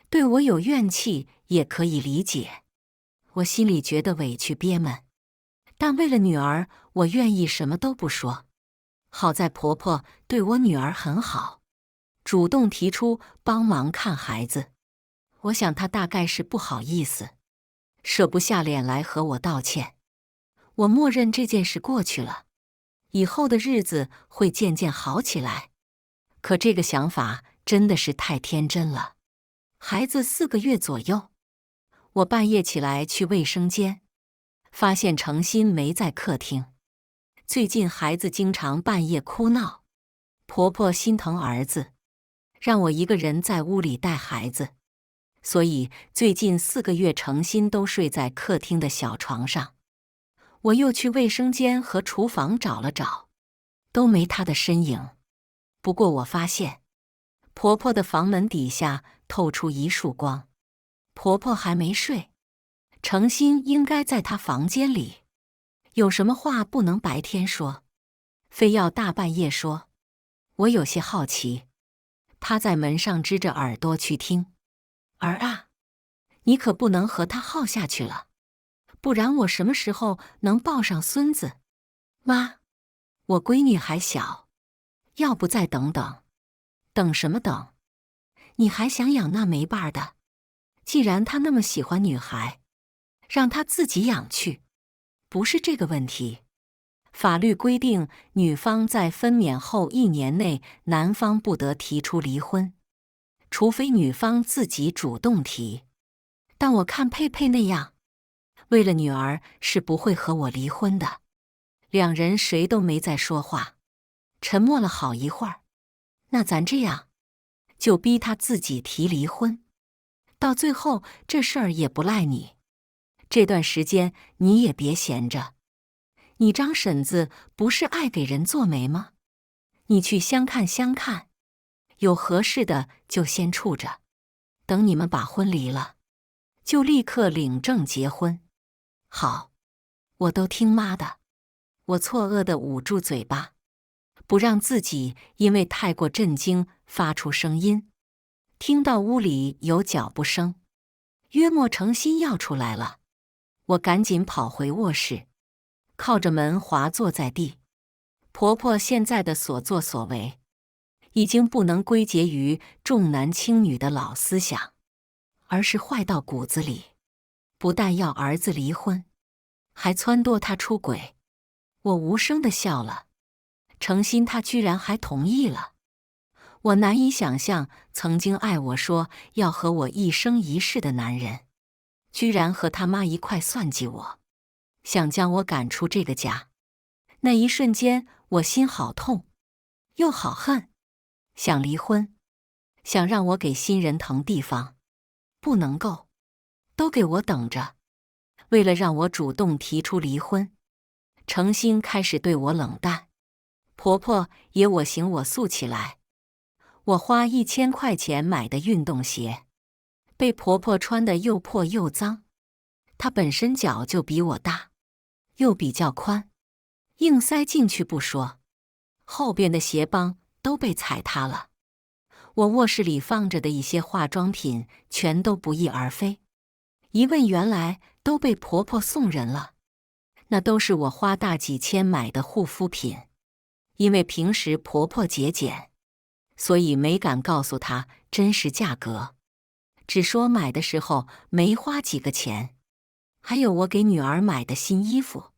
对我有怨气也可以理解，我心里觉得委屈憋闷，但为了女儿，我愿意什么都不说。好在婆婆对我女儿很好，主动提出帮忙看孩子。我想她大概是不好意思，舍不下脸来和我道歉。我默认这件事过去了，以后的日子会渐渐好起来。可这个想法真的是太天真了。孩子4个月左右，我半夜起来去卫生间，发现程心没在客厅。最近孩子经常半夜哭闹，婆婆心疼儿子，让我一个人在屋里带孩子，所以最近4个月程心都睡在客厅的小床上。我又去卫生间和厨房找了找，都没她的身影。不过我发现，婆婆的房门底下透出一束光，婆婆还没睡，程心应该在她房间里。有什么话不能白天说，非要大半夜说？我有些好奇，趴在门上支着耳朵去听。儿啊，你可不能和他耗下去了，不然我什么时候能抱上孙子？妈，我闺女还小，要不再等等？等什么等？你还想养那没伴的？既然他那么喜欢女孩，让他自己养去。不是这个问题。法律规定，女方在分娩后1年内，男方不得提出离婚，除非女方自己主动提。但我看佩佩那样，为了女儿是不会和我离婚的。两人谁都没再说话，沉默了好一会儿。那咱这样，就逼他自己提离婚，到最后这事儿也不赖你。这段时间你也别闲着，你张婶子不是爱给人做媒吗？你去相看相看，有合适的就先处着，等你们把婚离了，就立刻领证结婚。好，我都听妈的。我错愕地捂住嘴巴，不让自己因为太过震惊发出声音。听到屋里有脚步声，约莫程心要出来了。我赶紧跑回卧室，靠着门滑坐在地。婆婆现在的所作所为，已经不能归结于重男轻女的老思想，而是坏到骨子里。不但要儿子离婚，还撺掇他出轨。我无声地笑了，程心他居然还同意了。我难以想象，曾经爱我说要和我一生一世的男人，居然和他妈一块算计我，想将我赶出这个家。那一瞬间，我心好痛，又好恨，想离婚，想让我给新人腾地方，不能够，都给我等着。为了让我主动提出离婚，程心开始对我冷淡，婆婆也我行我素起来。我花1000块钱买的运动鞋，被婆婆穿得又破又脏。她本身脚就比我大，又比较宽，硬塞进去不说，后边的鞋帮都被踩塌了。我卧室里放着的一些化妆品全都不翼而飞，一问原来都被婆婆送人了。那都是我花大几千买的护肤品，因为平时婆婆节俭，所以没敢告诉她真实价格，只说买的时候没花几个钱。还有我给女儿买的新衣服、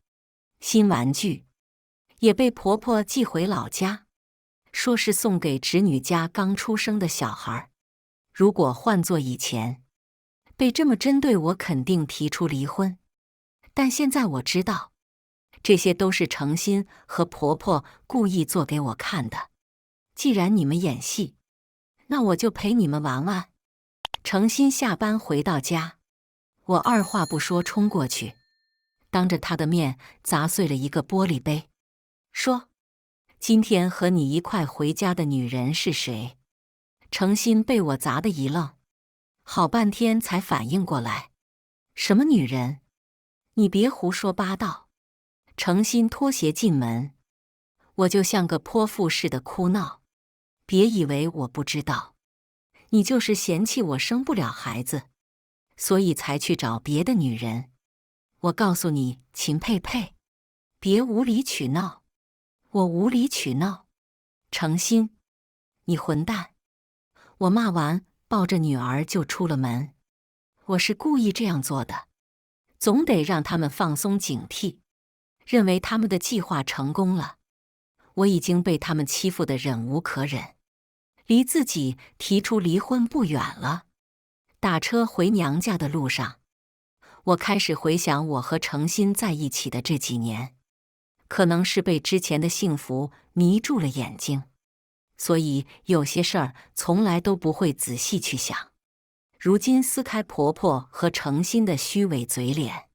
新玩具，也被婆婆寄回老家，说是送给侄女家刚出生的小孩。如果换做以前，被这么针对我肯定提出离婚。但现在我知道，这些都是程心和婆婆故意做给我看的。既然你们演戏，那我就陪你们玩玩。程心下班回到家，我二话不说冲过去，当着他的面砸碎了一个玻璃杯，说：“今天和你一块回家的女人是谁？”程心被我砸得一愣，好半天才反应过来：“什么女人？你别胡说八道！”程心脱鞋进门，我就像个泼妇似的哭闹：“别以为我不知道，你就是嫌弃我生不了孩子，所以才去找别的女人。我告诉你，秦佩佩，别无理取闹。”我无理取闹？程心，你混蛋！我骂完，抱着女儿就出了门。我是故意这样做的，总得让他们放松警惕，认为他们的计划成功了。我已经被他们欺负得忍无可忍，离自己提出离婚不远了。打车回娘家的路上，我开始回想我和程心在一起的这几年，可能是被之前的幸福迷住了眼睛，所以有些事儿从来都不会仔细去想。如今撕开婆婆和程心的虚伪嘴脸，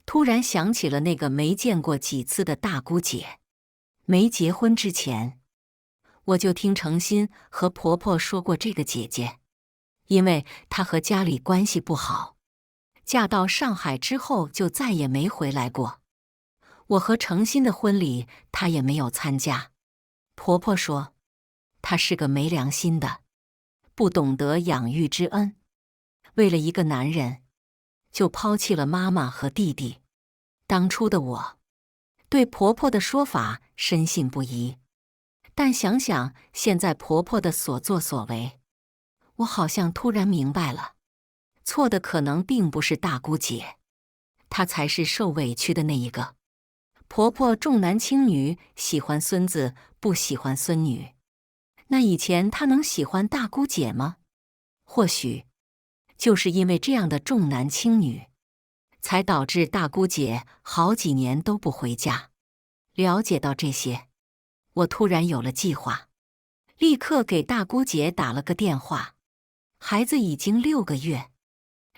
突然想起了那个没见过几次的大姑姐。没结婚之前，我就听程心和婆婆说过这个姐姐，因为她和家里关系不好，嫁到上海之后就再也没回来过。我和程心的婚礼，她也没有参加。婆婆说，她是个没良心的，不懂得养育之恩，为了一个男人，就抛弃了妈妈和弟弟。当初的我，对婆婆的说法深信不疑，但想想现在婆婆的所作所为，我好像突然明白了，错的可能并不是大姑姐，她才是受委屈的那一个。婆婆重男轻女，喜欢孙子，不喜欢孙女。那以前她能喜欢大姑姐吗？或许就是因为这样的重男轻女，才导致大姑姐好几年都不回家。了解到这些，我突然有了计划，立刻给大姑姐打了个电话。孩子已经6个月，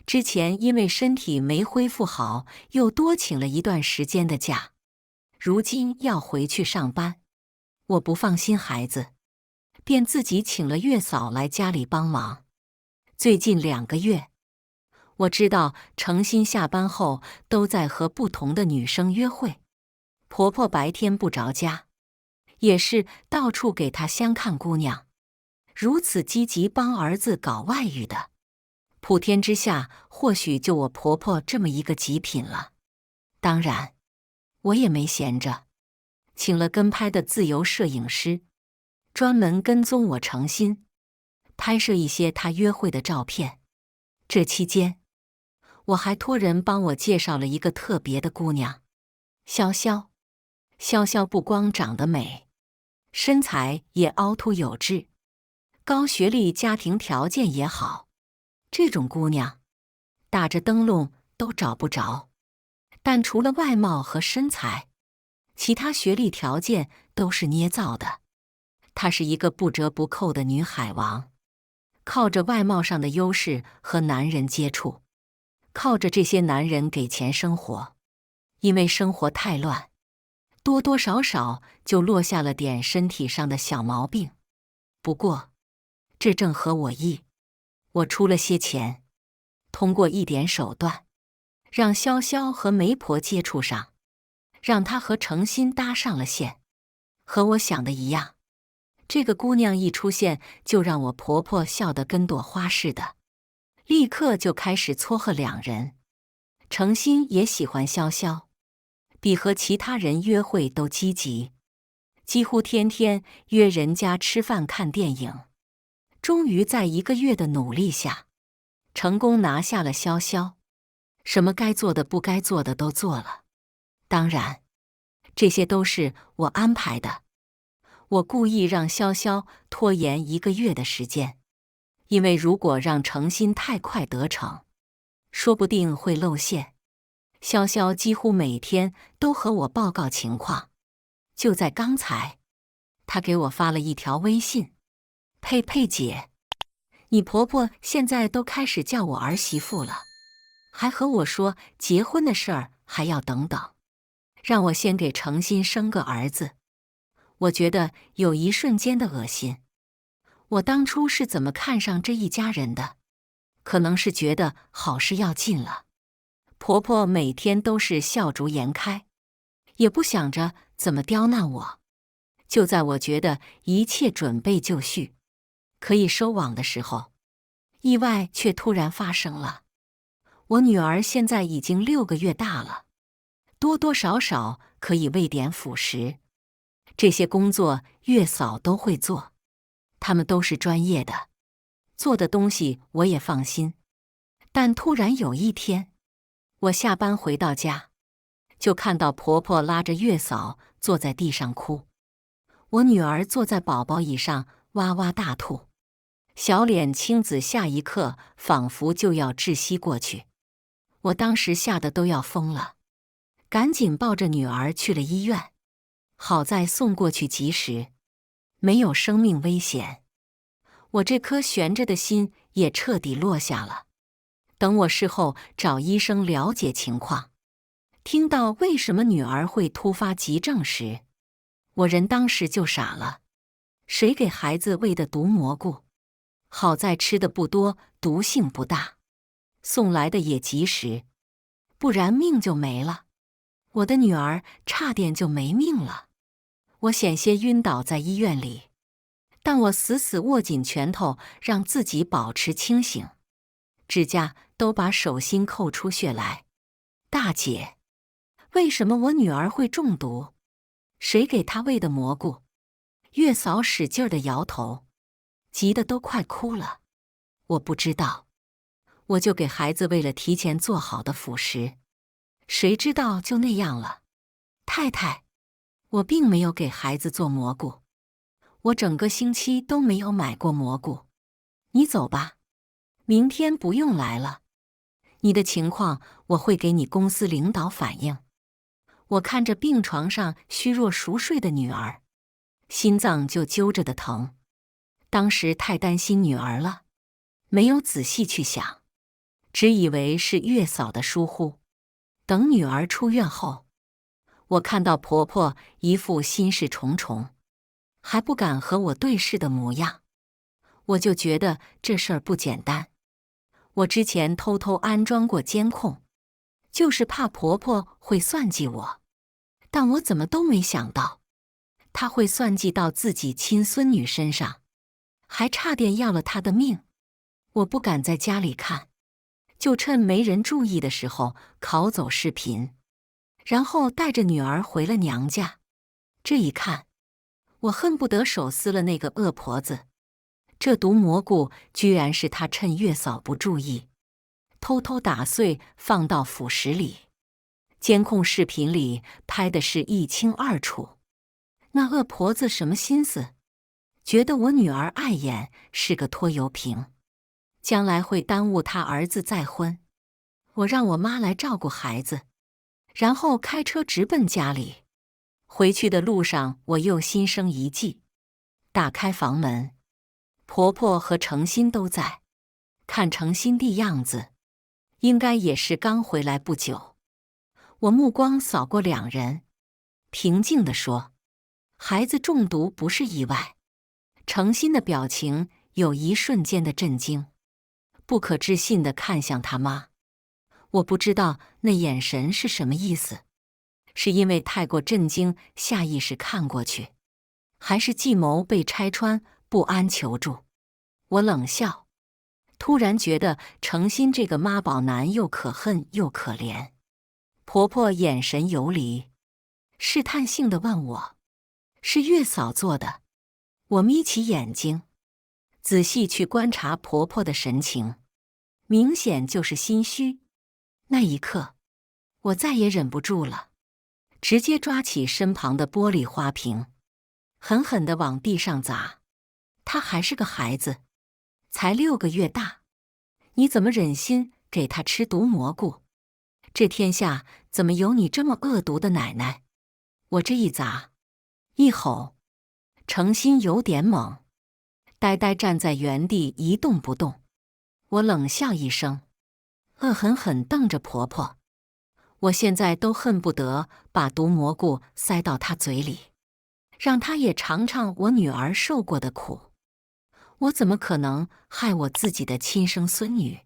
之前因为身体没恢复好，又多请了一段时间的假，如今要回去上班，我不放心孩子，便自己请了月嫂来家里帮忙。最近2个月，我知道程心下班后都在和不同的女生约会，婆婆白天不着家，也是到处给她相看姑娘，如此积极帮儿子搞外遇的，普天之下或许就我婆婆这么一个极品了。当然，我也没闲着，请了跟拍的自由摄影师，专门跟踪我程心，拍摄一些她约会的照片。这期间，我还托人帮我介绍了一个特别的姑娘，潇潇。潇潇不光长得美，身材也凹凸有致，高学历，家庭条件也好。这种姑娘，打着灯笼都找不着。但除了外貌和身材，其他学历条件都是捏造的。她是一个不折不扣的女海王，靠着外貌上的优势和男人接触，靠着这些男人给钱生活。因为生活太乱，多多少少就落下了点身体上的小毛病。不过，这正合我意。我出了些钱，通过一点手段，让潇潇和媒婆接触上，让她和程心搭上了线。和我想的一样，这个姑娘一出现，就让我婆婆笑得跟朵花似的，立刻就开始撮合2人。程心也喜欢潇潇，比和其他人约会都积极，几乎天天约人家吃饭看电影。终于在1个月的努力下，成功拿下了潇潇，什么该做的不该做的都做了。当然，这些都是我安排的。我故意让潇潇拖延1个月的时间，因为如果让程心太快得逞，说不定会露馅。潇潇几乎每天都和我报告情况。就在刚才，她给我发了一条微信：佩佩姐，你婆婆现在都开始叫我儿媳妇了，还和我说结婚的事儿还要等等，让我先给诚心生个儿子。我觉得有一瞬间的恶心。我当初是怎么看上这一家人的？可能是觉得好事要近了，婆婆每天都是笑逐颜开，也不想着怎么刁难我。就在我觉得一切准备就绪，可以收网的时候，意外却突然发生了。我女儿现在已经6个月大了，多多少少可以喂点辅食，这些工作月嫂都会做，他们都是专业的，做的东西我也放心。但突然有一天，我下班回到家，就看到婆婆拉着月嫂坐在地上哭，我女儿坐在宝宝椅上哇哇大吐，小脸青紫，下一刻仿佛就要窒息过去。我当时吓得都要疯了，赶紧抱着女儿去了医院。好在送过去及时，没有生命危险。我这颗悬着的心也彻底落下了。等我事后找医生了解情况，听到为什么女儿会突发急症时，我人当时就傻了。谁给孩子喂的毒蘑菇？好在吃的不多，毒性不大，送来的也及时，不然命就没了。我的女儿差点就没命了。我险些晕倒在医院里，但我死死握紧拳头，让自己保持清醒，指甲都把手心扣出血来。大姐，为什么我女儿会中毒？谁给她喂的蘑菇？月嫂使劲地摇头，急得都快哭了。我不知道，我就给孩子喂了提前做好的辅食，谁知道就那样了。太太，我并没有给孩子做蘑菇，我整个星期都没有买过蘑菇。你走吧，明天不用来了。你的情况我会给你公司领导反映。我看着病床上虚弱熟睡的女儿，心脏就揪着的疼。当时太担心女儿了，没有仔细去想，只以为是月嫂的疏忽。等女儿出院后，我看到婆婆一副心事重重，还不敢和我对视的模样，我就觉得这事儿不简单。我之前偷偷安装过监控，就是怕婆婆会算计我，但我怎么都没想到，她会算计到自己亲孙女身上，还差点要了她的命。我不敢在家里看，就趁没人注意的时候拷走视频，然后带着女儿回了娘家。这一看，我恨不得手撕了那个恶婆子。这毒蘑菇居然是她趁月嫂不注意，偷偷打碎放到辅食里。监控视频里拍的是一清二楚。那恶婆子什么心思？觉得我女儿碍眼，是个拖油瓶，将来会耽误她儿子再婚。我让我妈来照顾孩子，然后开车直奔家里。回去的路上，我又心生一计，打开房门，婆婆和诚心都在。看诚心的样子，应该也是刚回来不久。我目光扫过两人，平静地说：“孩子中毒不是意外。”诚心的表情有一瞬间的震惊，不可置信地看向他妈。我不知道那眼神是什么意思，是因为太过震惊，下意识看过去，还是计谋被拆穿，不安求助？我冷笑，突然觉得诚心这个妈宝男又可恨又可怜。婆婆眼神游离，试探性地问我：“是月嫂做的？”我眯起眼睛，仔细去观察婆婆的神情，明显就是心虚。那一刻，我再也忍不住了，直接抓起身旁的玻璃花瓶，狠狠地往地上砸。他还是个孩子，才6个月大，你怎么忍心给他吃毒蘑菇？这天下怎么有你这么恶毒的奶奶？我这一砸一吼，程心有点懵，呆呆站在原地一动不动。我冷笑一声，恶狠狠瞪着婆婆。我现在都恨不得把毒蘑菇塞到她嘴里，让她也尝尝我女儿受过的苦。我怎么可能害我自己的亲生孙女？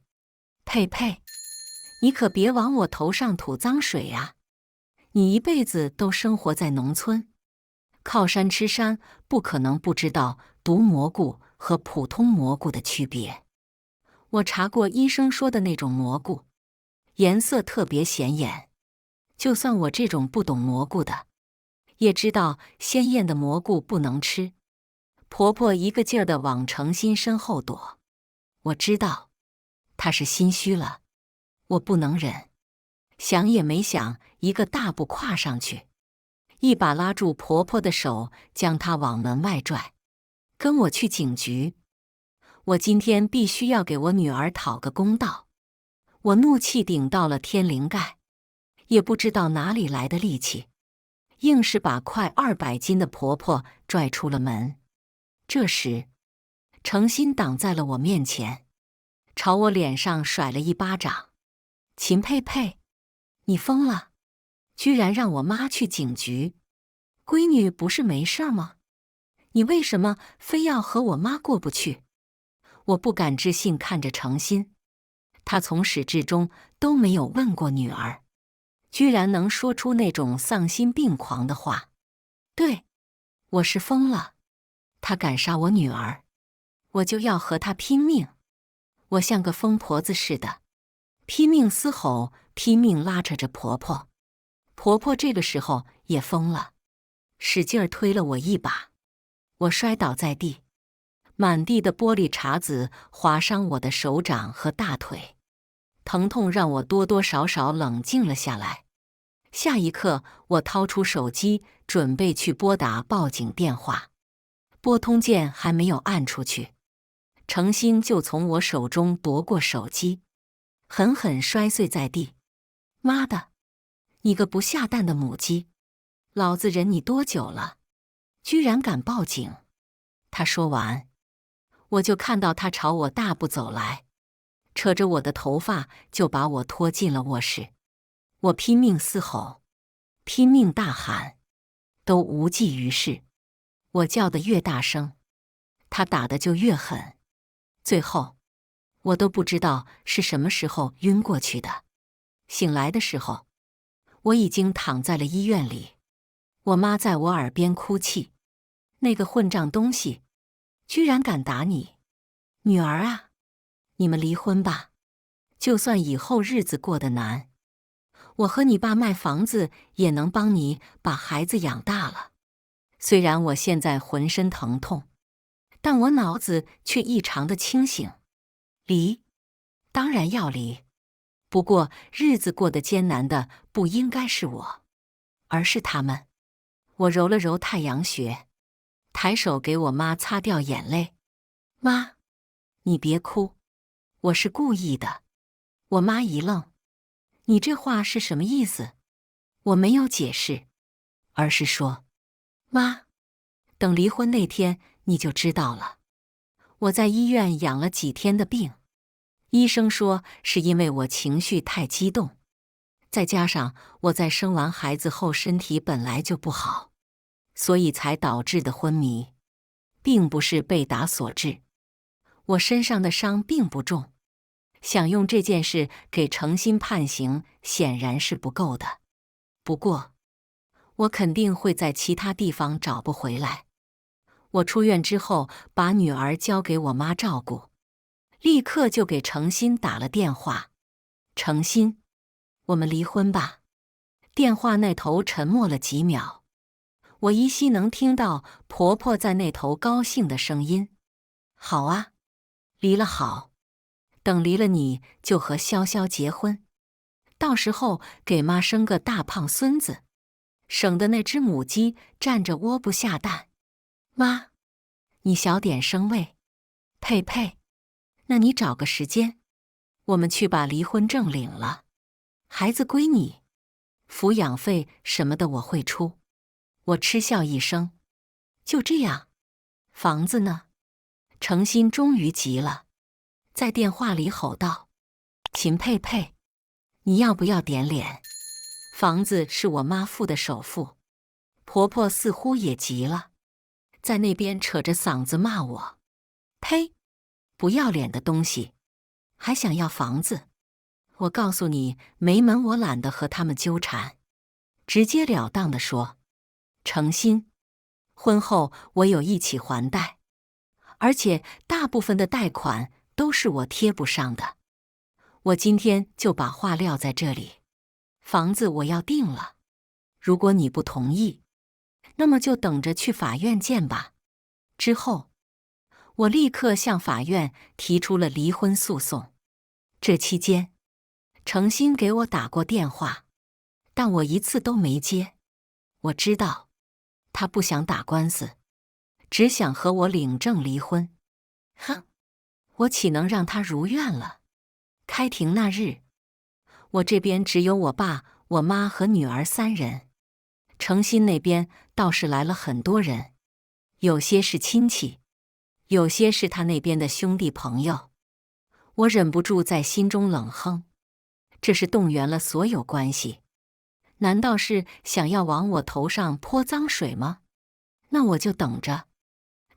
佩佩，你可别往我头上吐脏水呀！你一辈子都生活在农村，靠山吃山，不可能不知道毒蘑菇和普通蘑菇的区别。我查过医生说的那种蘑菇，颜色特别显眼。就算我这种不懂蘑菇的，也知道鲜艳的蘑菇不能吃。婆婆一个劲儿地往程心身后躲，我知道，她是心虚了，我不能忍。想也没想，一个大步跨上去，一把拉住婆婆的手，将她往门外拽，跟我去警局。我今天必须要给我女儿讨个公道。我怒气顶到了天灵盖，也不知道哪里来的力气，硬是把快200斤的婆婆拽出了门。这时，程心挡在了我面前，朝我脸上甩了一巴掌。秦佩佩，你疯了？居然让我妈去警局？闺女不是没事吗？你为什么非要和我妈过不去？我不敢置信看着程心，她从始至终都没有问过女儿，居然能说出那种丧心病狂的话。对，我是疯了。她敢杀我女儿，我就要和她拼命。我像个疯婆子似的，拼命嘶吼，拼命拉扯着婆婆。婆婆这个时候也疯了，使劲儿推了我一把，我摔倒在地，满地的玻璃碴子划伤我的手掌和大腿，疼痛让我多多少少冷静了下来。下一刻，我掏出手机，准备去拨打报警电话。拨通键还没有按出去，程心就从我手中夺过手机，狠狠摔碎在地。妈的，你个不下蛋的母鸡！老子忍你多久了，居然敢报警！他说完，我就看到他朝我大步走来，扯着我的头发就把我拖进了卧室。我拼命嘶吼，拼命大喊，都无济于事。我叫得越大声，他打得就越狠。最后，我都不知道是什么时候晕过去的。醒来的时候，我已经躺在了医院里。我妈在我耳边哭泣：“那个混账东西，居然敢打你女儿啊！你们离婚吧，就算以后日子过得难，我和你爸卖房子也能帮你把孩子养大了。”虽然我现在浑身疼痛，但我脑子却异常的清醒。离，当然要离。不过日子过得艰难的不应该是我，而是他们。我揉了揉太阳穴，抬手给我妈擦掉眼泪。妈，你别哭，我是故意的。我妈一愣，你这话是什么意思？我没有解释，而是说，妈，等离婚那天你就知道了。我在医院养了几天的病，医生说是因为我情绪太激动，再加上我在生完孩子后身体本来就不好，所以才导致的昏迷，并不是被打所致。我身上的伤并不重，想用这件事给程心判刑显然是不够的。不过，我肯定会在其他地方找不回来。我出院之后，把女儿交给我妈照顾，立刻就给程心打了电话。程心，我们离婚吧。电话那头沉默了几秒，我依稀能听到婆婆在那头高兴的声音：“好啊，离了好，等离了你就和潇潇结婚，到时候给妈生个大胖孙子，省得那只母鸡站着窝不下蛋。妈，你小点声喂。佩佩，那你找个时间，我们去把离婚证领了。孩子归你，抚养费什么的我会出。我嗤笑一声，就这样？房子呢？程心终于急了，在电话里吼道：秦佩佩，你要不要点脸？房子是我妈付的首付。婆婆似乎也急了，在那边扯着嗓子骂我：呸！不要脸的东西，还想要房子！我告诉你，没门我懒得和他们纠缠，直截了当地说：诚心，婚后我有一起还贷，而且大部分的贷款都是我贴不上的。我今天就把话撂在这里，房子我要定了，如果你不同意，那么就等着去法院见吧。之后，我立刻向法院提出了离婚诉讼。这期间，程心给我打过电话，但我一次都没接。我知道，他不想打官司，只想和我领证离婚。哼，我岂能让他如愿了？开庭那日，我这边只有我爸、我妈和女儿3人，程心那边倒是来了很多人，有些是亲戚，有些是他那边的兄弟朋友。我忍不住在心中冷哼，这是动员了所有关系，难道是想要往我头上泼脏水吗？那我就等着，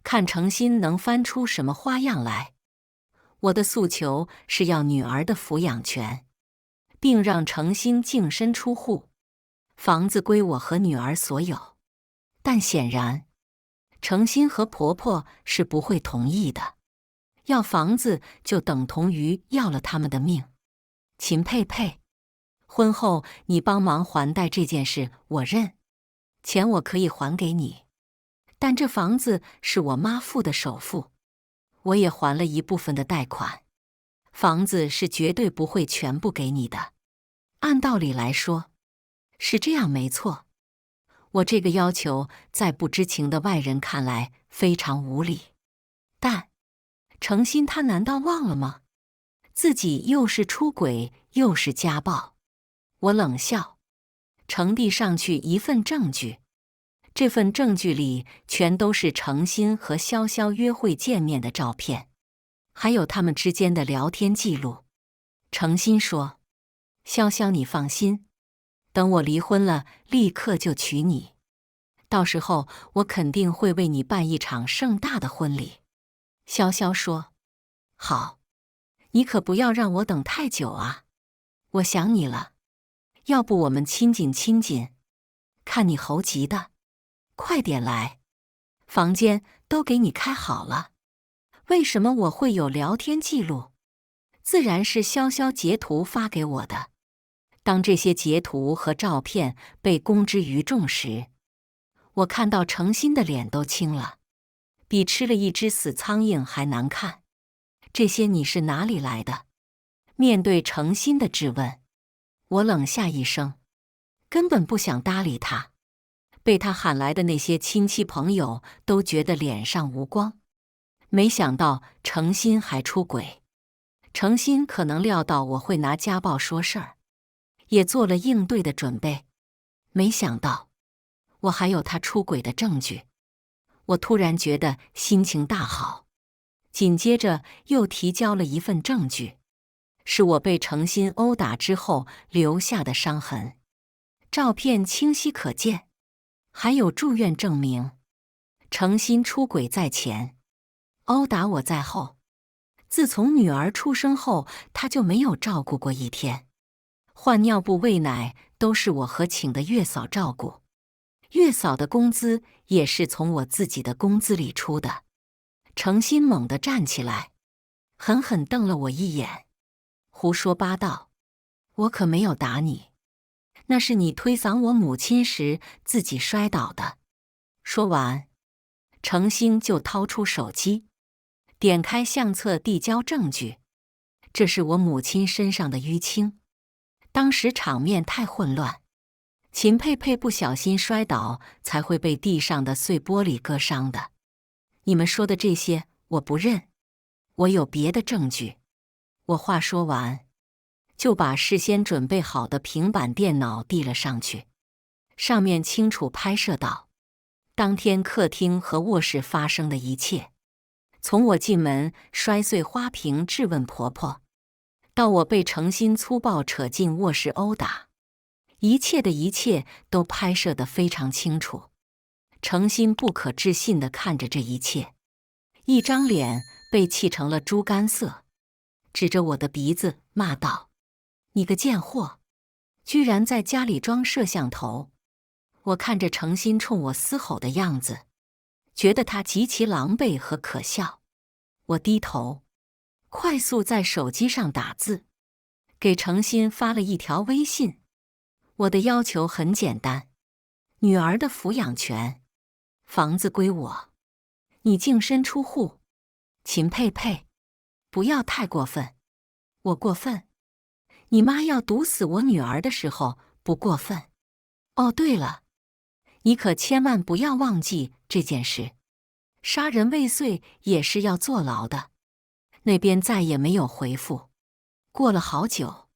看程心能翻出什么花样来。我的诉求是要女儿的抚养权，并让程心净身出户，房子归我和女儿所有。但显然，程心和婆婆是不会同意的。要房子就等同于要了他们的命。秦佩佩，婚后你帮忙还贷这件事我认，钱我可以还给你，但这房子是我妈付的首付，我也还了一部分的贷款，房子是绝对不会全部给你的。按道理来说，是这样没错。我这个要求在不知情的外人看来非常无理，但程心他难道忘了吗？自己又是出轨又是家暴。我冷笑，呈递上去一份证据，这份证据里全都是程心和潇潇约会见面的照片，还有他们之间的聊天记录。程心说：潇潇你放心，等我离婚了立刻就娶你，到时候我肯定会为你办一场盛大的婚礼。潇潇说：好，你可不要让我等太久啊，我想你了，要不我们亲近亲近，看你猴急的，快点来，房间都给你开好了。为什么我会有聊天记录？自然是潇潇截图发给我的。当这些截图和照片被公之于众时，我看到程心的脸都青了，比吃了一只死苍蝇还难看。这些你是哪里来的？面对程心的质问，我冷笑一声，根本不想搭理他。被他喊来的那些亲戚朋友都觉得脸上无光，没想到程心还出轨。程心可能料到我会拿家暴说事儿，也做了应对的准备，没想到我还有他出轨的证据。我突然觉得心情大好，紧接着又提交了一份证据，是我被程心殴打之后留下的伤痕，照片清晰可见，还有住院证明。程心出轨在前，殴打我在后。自从女儿出生后，他就没有照顾过一天，换尿布喂奶都是我和请的月嫂照顾，月嫂的工资也是从我自己的工资里出的。程心猛地站起来，狠狠瞪了我一眼，胡说八道，我可没有打你，那是你推搡我母亲时自己摔倒的。说完，程心就掏出手机，点开相册递交证据。这是我母亲身上的淤青，当时场面太混乱，秦佩佩不小心摔倒才会被地上的碎玻璃割伤的。你们说的这些我不认，我有别的证据。我话说完，就把事先准备好的平板电脑递了上去，上面清楚拍摄到当天客厅和卧室发生的一切，从我进门摔碎花瓶质问婆婆，到我被程心粗暴扯进卧室殴打，一切的一切都拍摄得非常清楚。程心不可置信地看着这一切，一张脸被气成了猪肝色，指着我的鼻子骂道：“你个贱货，居然在家里装摄像头！”我看着程心冲我嘶吼的样子，觉得他极其狼狈和可笑。我低头，快速在手机上打字，给程心发了一条微信。我的要求很简单，女儿的抚养权，房子归我，你净身出户。秦佩佩，不要太过分。我过分？你妈要毒死我女儿的时候不过分。哦，对了，你可千万不要忘记这件事，杀人未遂也是要坐牢的。那边再也没有回复。过了好久，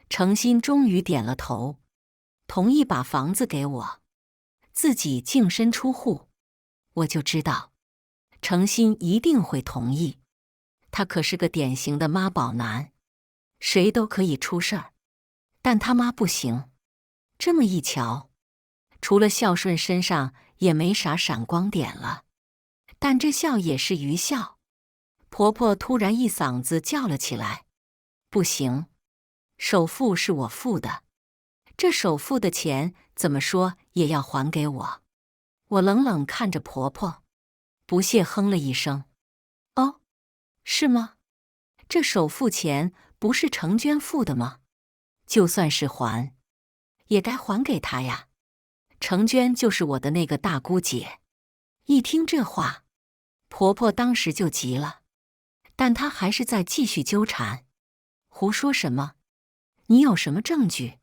程心终于点了头，同意把房子给我，自己净身出户。我就知道程心一定会同意，他可是个典型的妈宝男，谁都可以出事儿，但他妈不行。这么一瞧，除了孝顺身上也没啥闪光点了，但这笑也是愚笑。婆婆突然一嗓子叫了起来：“不行，首付是我付的，这首付的钱怎么说也要还给我。”我冷冷看着婆婆，不屑哼了一声：“哦，是吗？这首付钱不是程娟付的吗？就算是还，也该还给她呀。程娟就是我的那个大姑姐。”一听这话，婆婆当时就急了，但她还是在继续纠缠：“胡说什么？你有什么证据？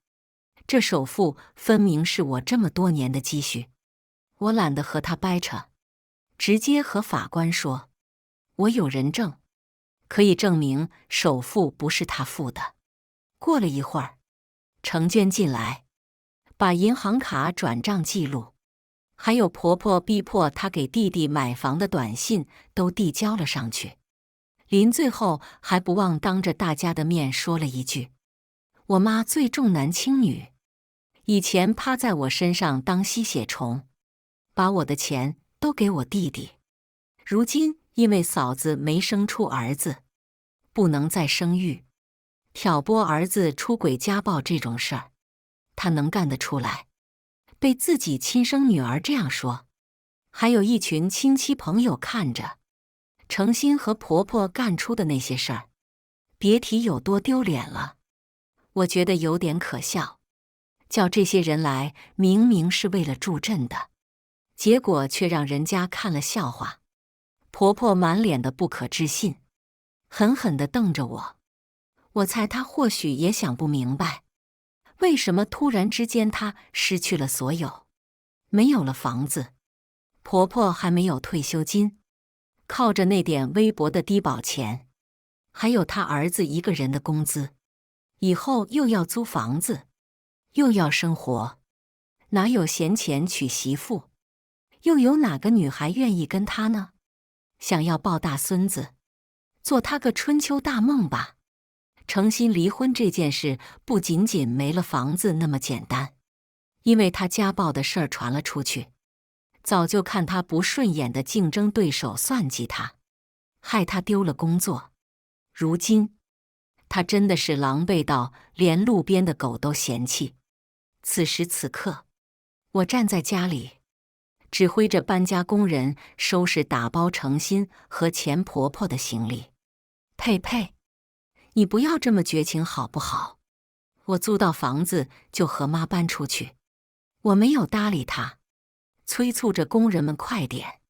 这首付分明是我这么多年的积蓄。”我懒得和她掰扯，直接和法官说：“我有人证，可以证明首付不是她付的。”过了一会儿，程娟进来，把银行卡转账记录，还有婆婆逼迫她给弟弟买房的短信都递交了上去。临最后还不忘当着大家的面说了一句：“我妈最重男轻女，以前趴在我身上当吸血虫，把我的钱都给我弟弟，如今因为嫂子没生出儿子，不能再生育，挑拨儿子出轨家暴这种事儿，他能干得出来？被自己亲生女儿这样说，还有一群亲戚朋友看着，程心和婆婆干出的那些事儿，别提有多丢脸了。我觉得有点可笑，叫这些人来明明是为了助阵的，结果却让人家看了笑话。婆婆满脸的不可置信，狠狠地瞪着我。我猜她或许也想不明白，为什么突然之间她失去了所有，没有了房子，婆婆还没有退休金，靠着那点微薄的低保钱，还有她儿子一个人的工资，以后又要租房子，又要生活，哪有闲钱娶媳妇？又有哪个女孩愿意跟她呢？想要抱大孙子，做她个春秋大梦吧。程心离婚这件事不仅仅没了房子那么简单，因为她家暴的事儿传了出去，早就看她不顺眼的竞争对手算计她，害她丢了工作。如今，她真的是狼狈到连路边的狗都嫌弃。此时此刻，我站在家里，指挥着搬家工人收拾打包程心和钱婆婆的行李。佩佩，你不要这么绝情好不好？我租到房子就和妈搬出去。我没有搭理她，催促着工人们快点。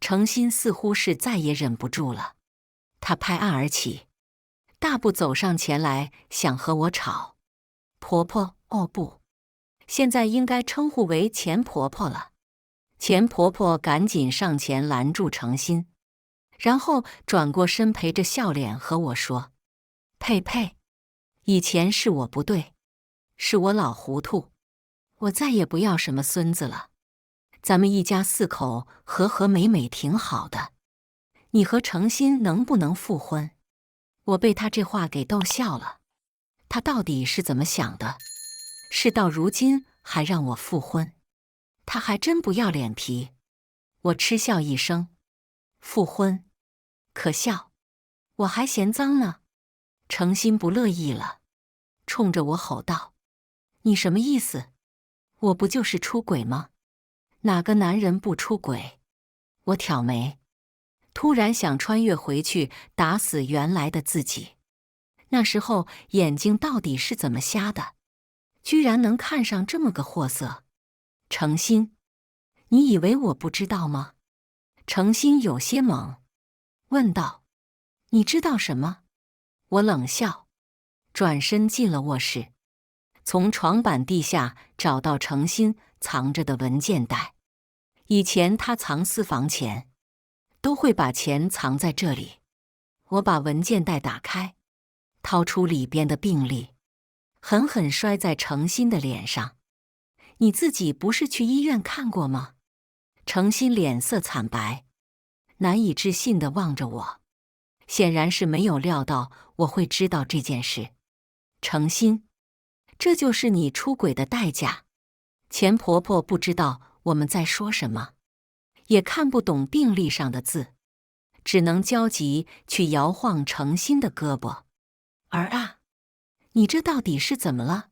程心似乎是再也忍不住了，她拍案而起，大步走上前来，想和我吵。婆婆，哦不，现在应该称呼为钱婆婆了。钱婆婆赶紧上前拦住程心，然后转过身陪着笑脸和我说：“佩佩，以前是我不对，是我老糊涂，我再也不要什么孙子了。咱们一家4口和和美美挺好的，你和程心能不能复婚？”我被他这话给逗笑了。他到底是怎么想的？事到如今还让我复婚，他还真不要脸皮。我嗤笑一声：“复婚？可笑！我还嫌脏呢。”程心不乐意了，冲着我吼道：“你什么意思？我不就是出轨吗？哪个男人不出轨？”我挑眉，突然想穿越回去打死原来的自己。那时候眼睛到底是怎么瞎的，居然能看上这么个货色？程心，你以为我不知道吗？程心有些懵，问道：“你知道什么？”我冷笑，转身进了卧室，从床板地下找到程心藏着的文件袋。以前他藏私房钱，都会把钱藏在这里。我把文件袋打开，掏出里边的病历，狠狠摔在程心的脸上。“你自己不是去医院看过吗？”程心脸色惨白，难以置信地望着我，显然是没有料到我会知道这件事。“程心，这就是你出轨的代价。”钱婆婆不知道我们在说什么，也看不懂病历上的字，只能焦急去摇晃程心的胳膊。“儿啊，你这到底是怎么了？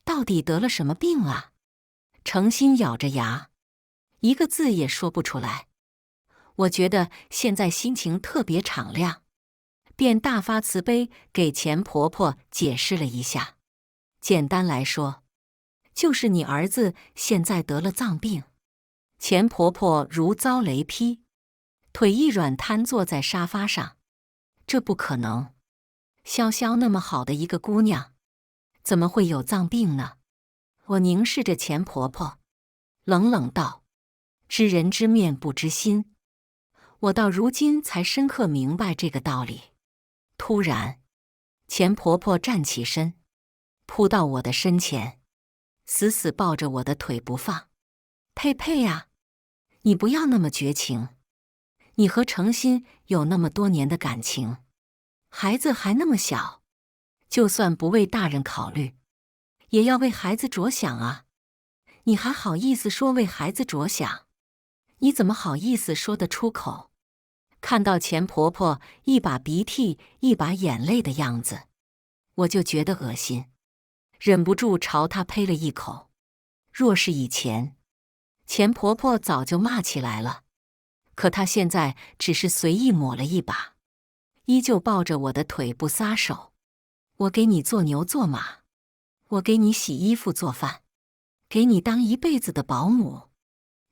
到底得了什么病啊？”程心咬着牙，一个字也说不出来。我觉得现在心情特别敞亮，便大发慈悲给钱婆婆解释了一下。简单来说，就是你儿子现在得了脏病。钱婆婆如遭雷劈，腿一软瘫坐在沙发上。“这不可能，潇潇那么好的一个姑娘，怎么会有脏病呢？”我凝视着钱婆婆，冷冷道：“知人知面不知心。”我到如今才深刻明白这个道理。突然，钱婆婆站起身，扑到我的身前，死死抱着我的腿不放。“佩佩呀，你不要那么绝情。你和程心有那么多年的感情，孩子还那么小，就算不为大人考虑，也要为孩子着想啊。你还好意思说为孩子着想？你怎么好意思说得出口？”看到钱婆婆一把鼻涕一把眼泪的样子，我就觉得恶心，忍不住朝她呸了一口。若是以前，钱婆婆早就骂起来了，可她现在只是随意抹了一把，依旧抱着我的腿不撒手。“我给你做牛做马，我给你洗衣服做饭，给你当一辈子的保姆，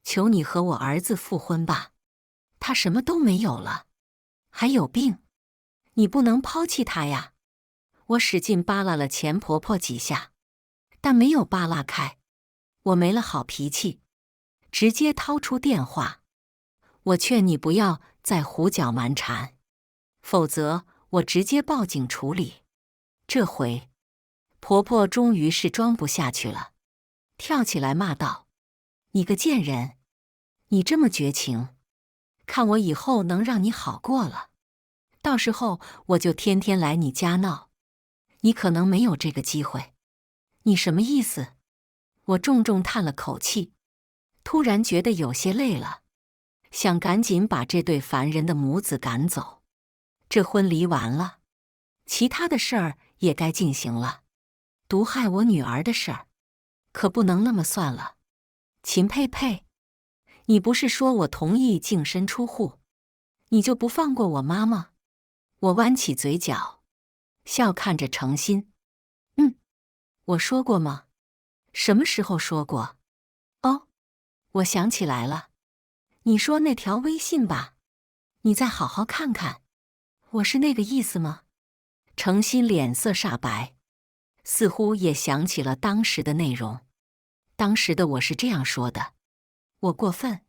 求你和我儿子复婚吧。他什么都没有了，还有病，你不能抛弃他呀。”我使劲扒拉了钱婆婆几下，但没有扒拉开。我没了好脾气，直接掏出电话：“我劝你不要再胡搅蛮缠，否则我直接报警处理。”这回，婆婆终于是装不下去了，跳起来骂道：“你个贱人，你这么绝情！看我以后能让你好过了，到时候我就天天来你家闹，你可能没有这个机会。”“你什么意思？”我重重叹了口气，突然觉得有些累了，想赶紧把这对烦人的母子赶走。这婚离完了，其他的事儿也该进行了，毒害我女儿的事儿，可不能那么算了。秦佩佩，你不是说我同意净身出户，你就不放过我妈吗？”我弯起嘴角，笑看着程心：“我说过吗？什么时候说过？哦，我想起来了，你说那条微信吧，你再好好看看，我是那个意思吗？”程心脸色煞白，似乎也想起了当时的内容。当时的我是这样说的：“我过分，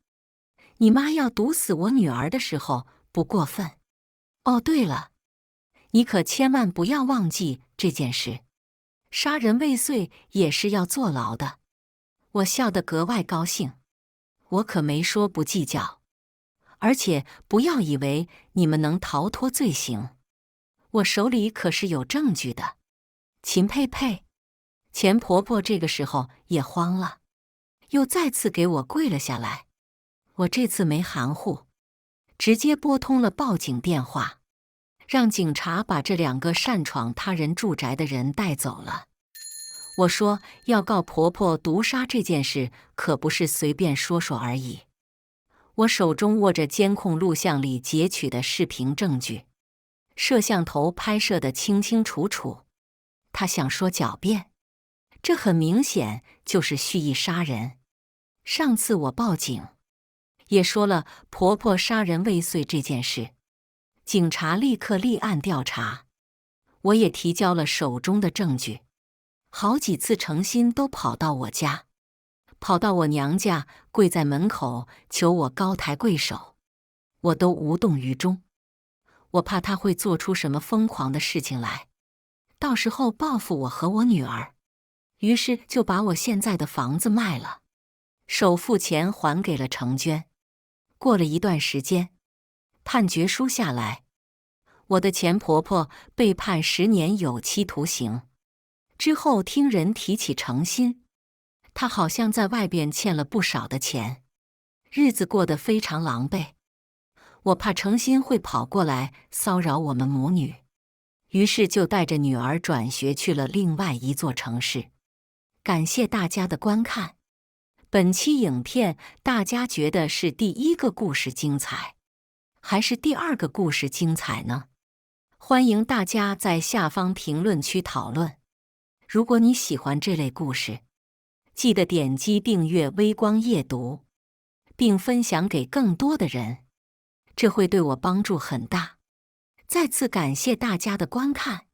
你妈要毒死我女儿的时候不过分。哦，对了，你可千万不要忘记这件事。杀人未遂也是要坐牢的。我笑得格外高兴，我可没说不计较。而且不要以为你们能逃脱罪行，我手里可是有证据的。秦佩佩，钱婆婆这个时候也慌了，又再次给我跪了下来。我这次没含糊，直接拨通了报警电话，让警察把这2个擅闯他人住宅的人带走了。我说要告婆婆毒杀这件事可不是随便说说而已。我手中握着监控录像里截取的视频证据，摄像头拍摄得清清楚楚。他想说狡辩，这很明显就是蓄意杀人。上次我报警，也说了婆婆杀人未遂这件事，警察立刻立案调查。我也提交了手中的证据，好几次程心都跑到我家，跑到我娘家，跪在门口求我高抬贵手，我都无动于衷。我怕他会做出什么疯狂的事情来，到时候报复我和我女儿，于是就把我现在的房子卖了，首付钱还给了程娟。过了一段时间，判决书下来，我的前婆婆被判10年有期徒刑。之后听人提起程心，她好像在外边欠了不少的钱，日子过得非常狼狈。我怕程心会跑过来骚扰我们母女，于是就带着女儿转学去了另外一座城市。感谢大家的观看。本期影片大家觉得是第1个故事精彩，还是第2个故事精彩呢？欢迎大家在下方评论区讨论。如果你喜欢这类故事，记得点击订阅微光夜读，并分享给更多的人，这会对我帮助很大。再次感谢大家的观看。